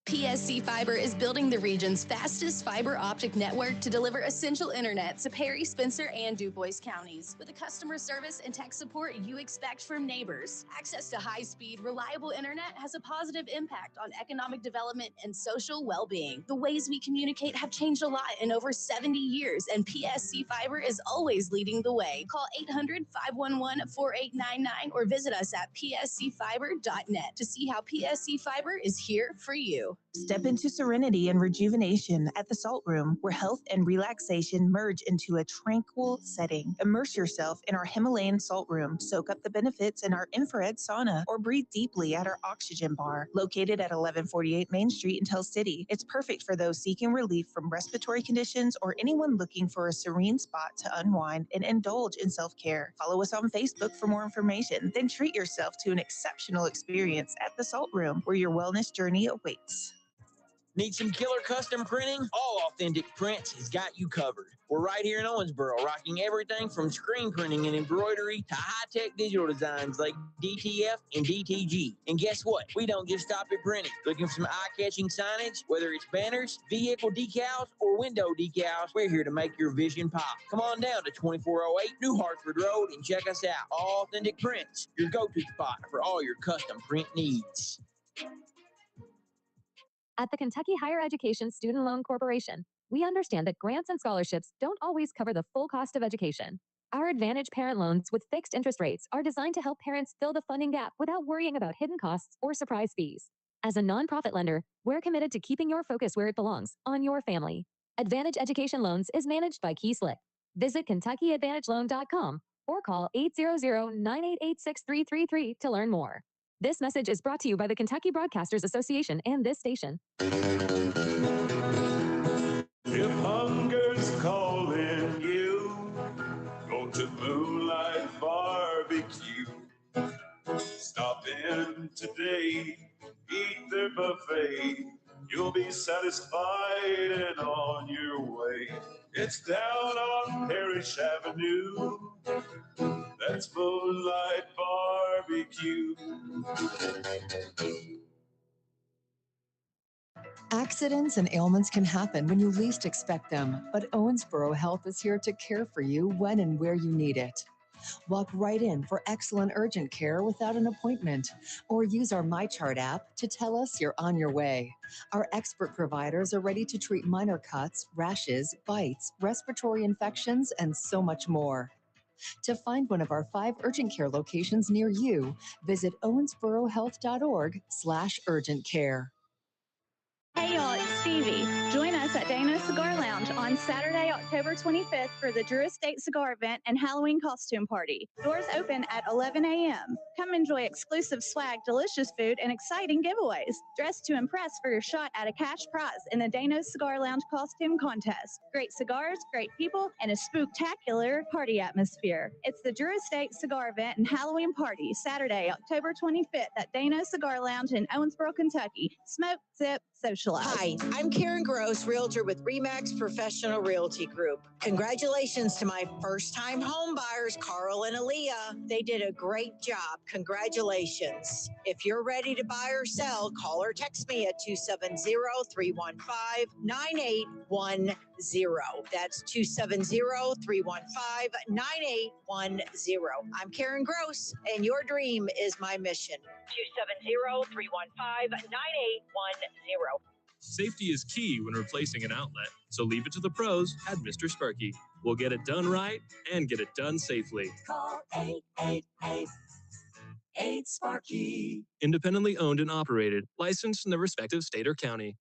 PSC Fiber is building the region's fastest fiber optic network to deliver essential internet to Perry, Spencer, and DuBois counties. With the customer service and tech support you expect from neighbors, access to high-speed, reliable internet has a positive impact on economic development and social well-being. The ways we communicate have changed a lot in over 70 years, and PSC Fiber is always leading the way. Call 800-511-4899 or visit us at pscfiber.net to see how PSC Fiber is here for you. Step into serenity and rejuvenation at the Salt Room, where health and relaxation merge into a tranquil setting. Immerse yourself in our Himalayan Salt Room, soak up the benefits in our infrared sauna, or breathe deeply at our Oxygen Bar, located at 1148 Main Street in Tell City. It's perfect for those seeking relief from respiratory conditions or anyone looking for a serene spot to unwind and indulge in self-care. Follow us on Facebook for more information. Then treat yourself to an exceptional experience at the Salt Room, where your wellness journey awaits. Need some killer custom printing? All Authentic Prints has got you covered. We're right here in Owensboro, rocking everything from screen printing and embroidery to high-tech digital designs like DTF and DTG. And guess what? We don't just stop at printing. Looking for some eye-catching signage? Whether it's banners, vehicle decals, or window decals, we're here to make your vision pop. Come on down to 2408 New Hartford Road and check us out. All Authentic Prints, your go-to spot for all your custom print needs. At the Kentucky Higher Education Student Loan Corporation, we understand that grants and scholarships don't always cover the full cost of education. Our Advantage Parent Loans with fixed interest rates are designed to help parents fill the funding gap without worrying about hidden costs or surprise fees. As a nonprofit lender, we're committed to keeping your focus where it belongs, on your family. Advantage Education Loans is managed by Key Slick. Visit KentuckyAdvantageLoan.com or call 800-988-6333 to learn more. This message is brought to you by the Kentucky Broadcasters Association and this station. If hunger's calling you, go to Moonlight Barbecue. Stop in today, eat their buffet. You'll be satisfied and on your way. It's down on Parish Avenue. That's Moonlight Barbecue. Accidents and ailments can happen when you least expect them, but Owensboro Health is here to care for you when and where you need it. Walk right in for excellent urgent care without an appointment, or use our MyChart app to tell us you're on your way. Our expert providers are ready to treat minor cuts, rashes, bites, respiratory infections, and so much more. To find one of our 5 urgent care locations near you, visit owensborohealth.org/urgent care. Hey y'all, it's Stevie. Join us at Dano's Cigar Lounge on Saturday, October 25th for the Drew Estate Cigar Event and Halloween costume party. Doors open at 11 a.m. Come enjoy exclusive swag, delicious food, and exciting giveaways. Dress to impress for your shot at a cash prize in the Dano's Cigar Lounge costume contest. Great cigars, great people, and a spooktacular party atmosphere. It's the Drew Estate Cigar Event and Halloween party, Saturday, October 25th at Dano's Cigar Lounge in Owensboro, Kentucky. Smoke, sip, socialize. Hi, I'm Karen Gross, realtor with Remax Professional Realty Group. Congratulations to my first-time home buyers, Carl and Aaliyah. They did a great job. Congratulations. If you're ready to buy or sell, call or text me at 270-315-9810. That's 270-315-9810. I'm Karen Gross, and your dream is my mission. 270-315-9810. Safety is key when replacing an outlet, so leave it to the pros at Mr. Sparky. We'll get it done right and get it done safely. Call 888-8-SPARKY. Independently owned and operated, licensed in the respective state or county.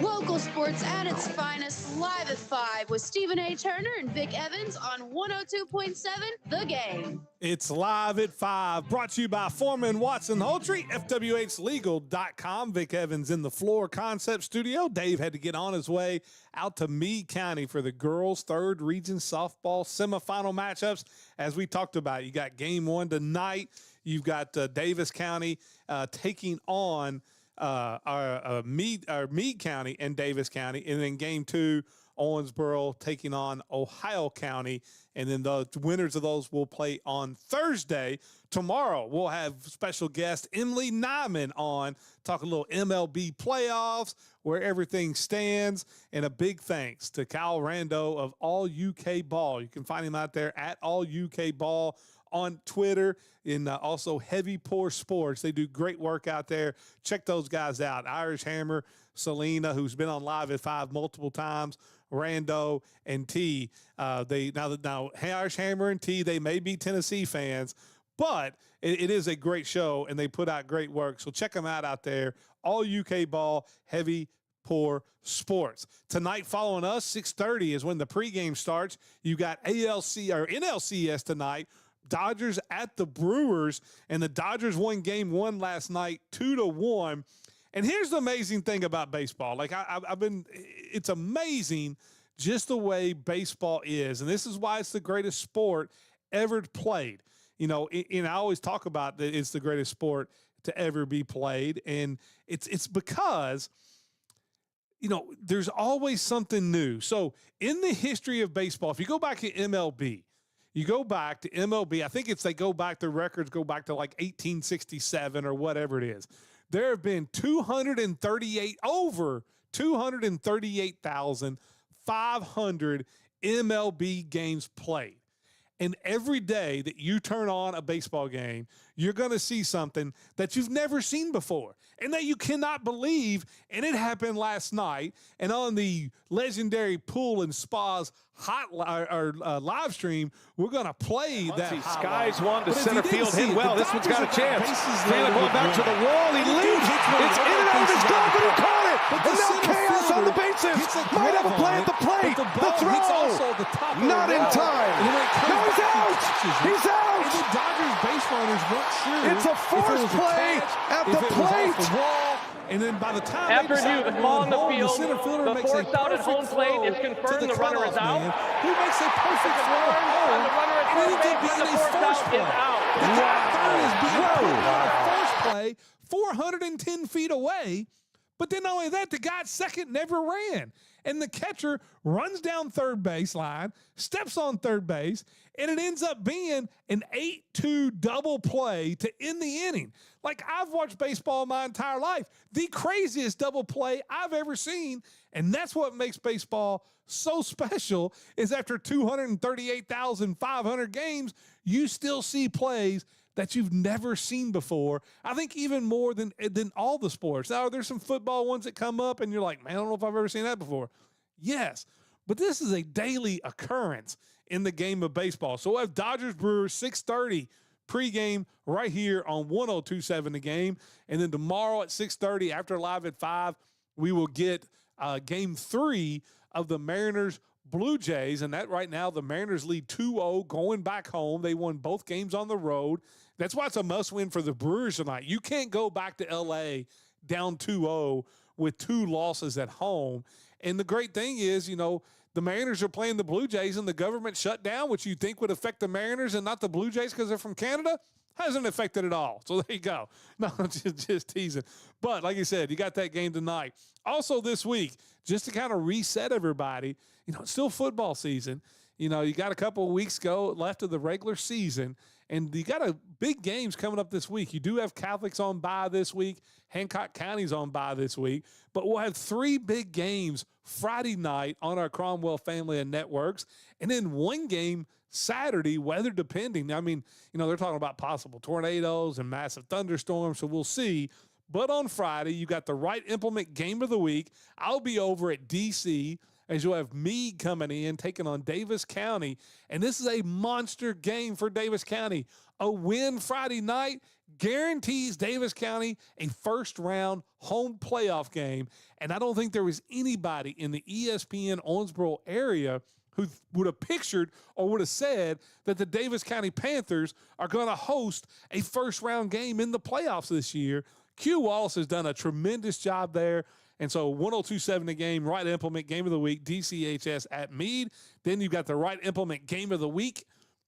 Local sports at its finest, live at 5 with Stephen A. Turner and Vic Evans on 102.7 The Game. It's live at 5, brought to you by Foreman Watson Holtry, FWHlegal.com. Vic Evans in the Floor Concept Studio. Dave had to get on his way out to Meade County for the girls' 3rd Region Softball semifinal matchups. As we talked about, you got game 1 tonight. You've got Davis County taking on our Meade County and Davis County, and then game 2, Owensboro taking on Ohio County, and then the winners of those will play on Thursday. Tomorrow, we'll have special guest Emily Nyman on, talk a little MLB playoffs, where everything stands, and a big thanks to Kyle Rando of All UK Ball. You can find him out there at All UK Ball on Twitter, and also Heavy Pour Sports. They do great work out there. Check those guys out. Irish Hammer, Selena, who's been on Live at 5 multiple times, Rando, and T. Now Irish Hammer and T, they may be Tennessee fans, but it is a great show, and they put out great work. So check them out there. All UK Ball, Heavy Pour Sports. Tonight, following us, 6:30 is when the pregame starts. You got ALC or NLCS tonight. Dodgers at the Brewers, and the Dodgers won game 1 last night, 2-1. And here's the amazing thing about baseball. Like it's amazing just the way baseball is. And this is why it's the greatest sport ever played. You know, and I always talk about that it's the greatest sport to ever be played. And it's because, you know, there's always something new. So in the history of baseball, if you go back to MLB, I think they go back, the records go back to like 1867 or whatever it is. There have been over 238,500 MLB games played. And every day that you turn on a baseball game, you're going to see something that you've never seen before and that you cannot believe. And it happened last night. And on the legendary Pool and Spas live stream, we're going to play that. He skies one to center field, hit well. This one's got a chance. Taylor going back to the wall. He leaps. It's in and out of his glove, and he caught it. And now chaos on the bases. Might have a play at the plate. The throw. Not in time. No, he's out. He's out. And the Dodgers base runners weren't sure. It's a forced play at the plate. And then by the time after you ball in the field, the force out at home plate is confirmed. The runner is out. Who makes a perfect throw home? The runner at And third base, the the force out is out. First play, 410 feet away. But then not only that, the guy at second never ran. And the catcher runs down third baseline, steps on third base, and it ends up being an 8-2 double play to end the inning. Like, I've watched baseball my entire life. The craziest double play I've ever seen. And that's what makes baseball so special, is after 238,500 games, you still see plays that you've never seen before. I think even more than all the sports. Now, there's some football ones that come up and you're like, man, I don't know if I've ever seen that before. Yes, but this is a daily occurrence in the game of baseball. So we'll have Dodgers Brewers 6:30 pregame right here on 102.7 The Game. And then tomorrow at 6:30 after Live at 5, we will get game 3 of the Mariners Blue Jays. And that right now, the Mariners lead 2-0 going back home. They won both games on the road. That's why it's a must-win for the Brewers tonight. You can't go back to L.A. down 2-0 with 2 losses at home. And the great thing is, you know, the Mariners are playing the Blue Jays and the government shut down, which you think would affect the Mariners and not the Blue Jays because they're from Canada. Hasn't affected at all. So there you go. No, just teasing. But like you said, you got that game tonight. Also this week, just to kind of reset everybody, it's still football season. You got a couple of weeks left of the regular season, and you got big games coming up this week. You do have Catholics on bye this week. Hancock County's on bye this week. But we'll have 3 big games Friday night on our Cromwell family of networks, and then 1 game Saturday, weather depending. I mean, they're talking about possible tornadoes and massive thunderstorms, so we'll see. But on Friday, you got the Right Implement Game of the Week. I'll be over at D.C., as you'll have Meade coming in, taking on Davis County. And this is a monster game for Davis County. A win Friday night guarantees Davis County a first-round home playoff game. And I don't think there was anybody in the ESPN Owensboro area who would have pictured or would have said that the Davis County Panthers are going to host a first-round game in the playoffs this year. Q Wallace has done a tremendous job there. And so 102.7 the game, Right Implement Game of the Week, DCHS at Meade. Then you've got the Right Implement Game of the Week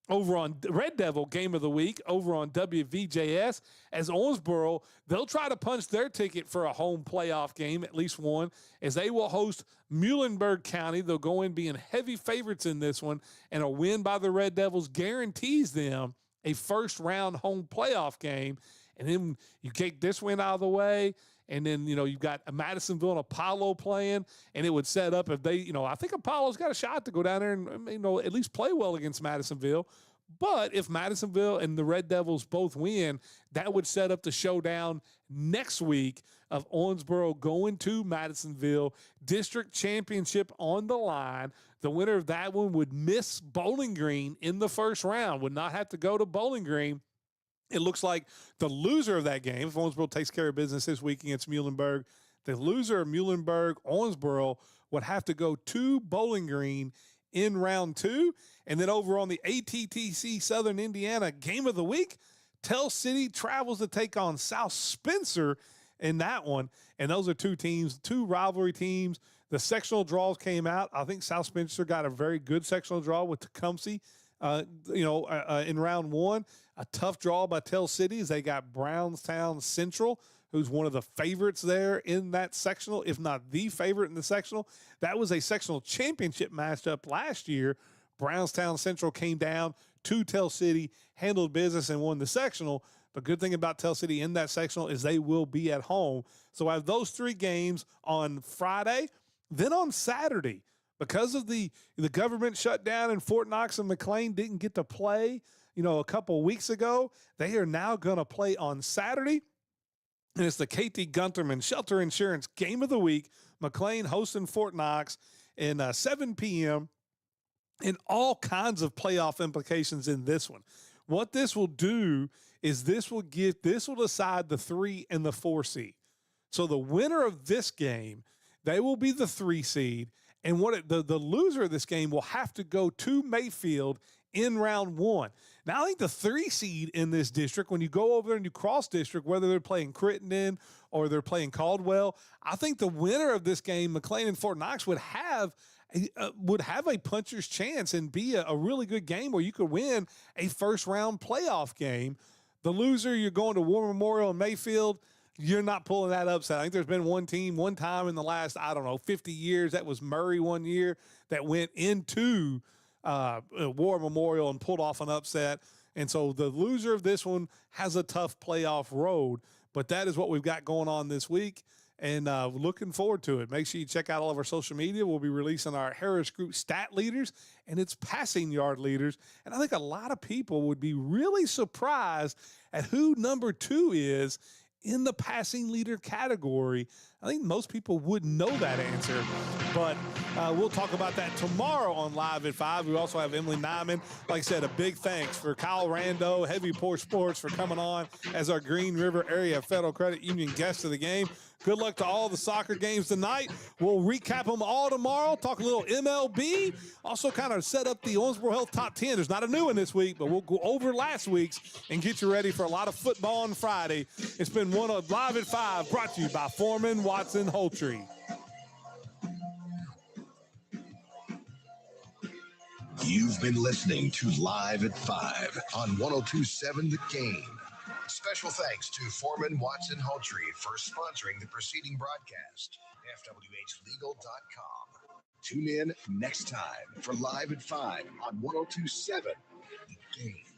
over on Red Devil Game of the Week over on WVJS. As Owensboro, they'll try to punch their ticket for a home playoff game, at least one, as they will host Muhlenberg County. They'll go in being heavy favorites in this one, and a win by the Red Devils guarantees them a first-round home playoff game. And then you take this win out of the way, and then, you've got Madisonville and Apollo playing, and it would set up if they, I think Apollo's got a shot to go down there and, at least play well against Madisonville. But if Madisonville and the Red Devils both win, that would set up the showdown next week of Owensboro going to Madisonville, district championship on the line. The winner of that one would miss Bowling Green in the first round, would not have to go to Bowling Green. It looks like the loser of that game, if Owensboro takes care of business this week against Muhlenberg, the loser of Muhlenberg-Owensboro would have to go to Bowling Green in round 2. And then over on the ATTC Southern Indiana Game of the Week, Tell City travels to take on South Spencer in that one. And those are 2 teams, 2 rivalry teams. The sectional draws came out. I think South Spencer got a very good sectional draw with Tecumseh. In round 1, a tough draw by Tell City as they got Brownstown Central, who's one of the favorites there in that sectional, if not the favorite in the sectional. That was a sectional championship matchup last year. Brownstown Central came down to Tell City, handled business, and won the sectional. The good thing about Tell City in that sectional is they will be at home. So I have those 3 games on Friday. Then on Saturday, because of the government shutdown in Fort Knox and McLean didn't get to play, a couple of weeks ago, they are now going to play on Saturday. And it's the KT Gunterman Shelter Insurance Game of the Week. McLean hosting Fort Knox in 7 p.m. and all kinds of playoff implications in this one. What this will do is this will decide the 3 and the 4 seed. So the winner of this game, they will be the 3 seed. And the loser of this game will have to go to Mayfield in round 1. Now, I think the 3 seed in this district, when you go over there and you cross district, whether they're playing Crittenden or they're playing Caldwell, I think the winner of this game, McLean and Fort Knox, would have a puncher's chance and be a really good game where you could win a first-round playoff game. The loser, you're going to War Memorial and Mayfield. You're not pulling that upset. I think there's been one team one time in the last, 50 years. That was Murray one year that went into War Memorial and pulled off an upset. And so the loser of this one has a tough playoff road. But that is what we've got going on this week. And looking forward to it. Make sure you check out all of our social media. We'll be releasing our Harris Group stat leaders and its passing yard leaders. And I think a lot of people would be really surprised at who number 2 is in the passing leader category. I think most people wouldn't know that answer, but we'll talk about that tomorrow on Live at 5. We also have Emily Nyman. Like I said, a big thanks for Kyle Rando, Heavy Pour Sports, for coming on as our Green River Area Federal Credit Union guest of the game. Good luck to all the soccer games tonight. We'll recap them all tomorrow, talk a little MLB, also kind of set up the Owensboro Health Top 10. There's not a new one this week, but we'll go over last week's and get you ready for a lot of football on Friday. It's been one of Live at 5, brought to you by Foreman Watson Holtree. You've been listening to Live at 5 on 1027 The Game. Special thanks to Foreman Watson Hultree for sponsoring the preceding broadcast. FWHlegal.com. Tune in next time for Live at 5 on 1027 The Game.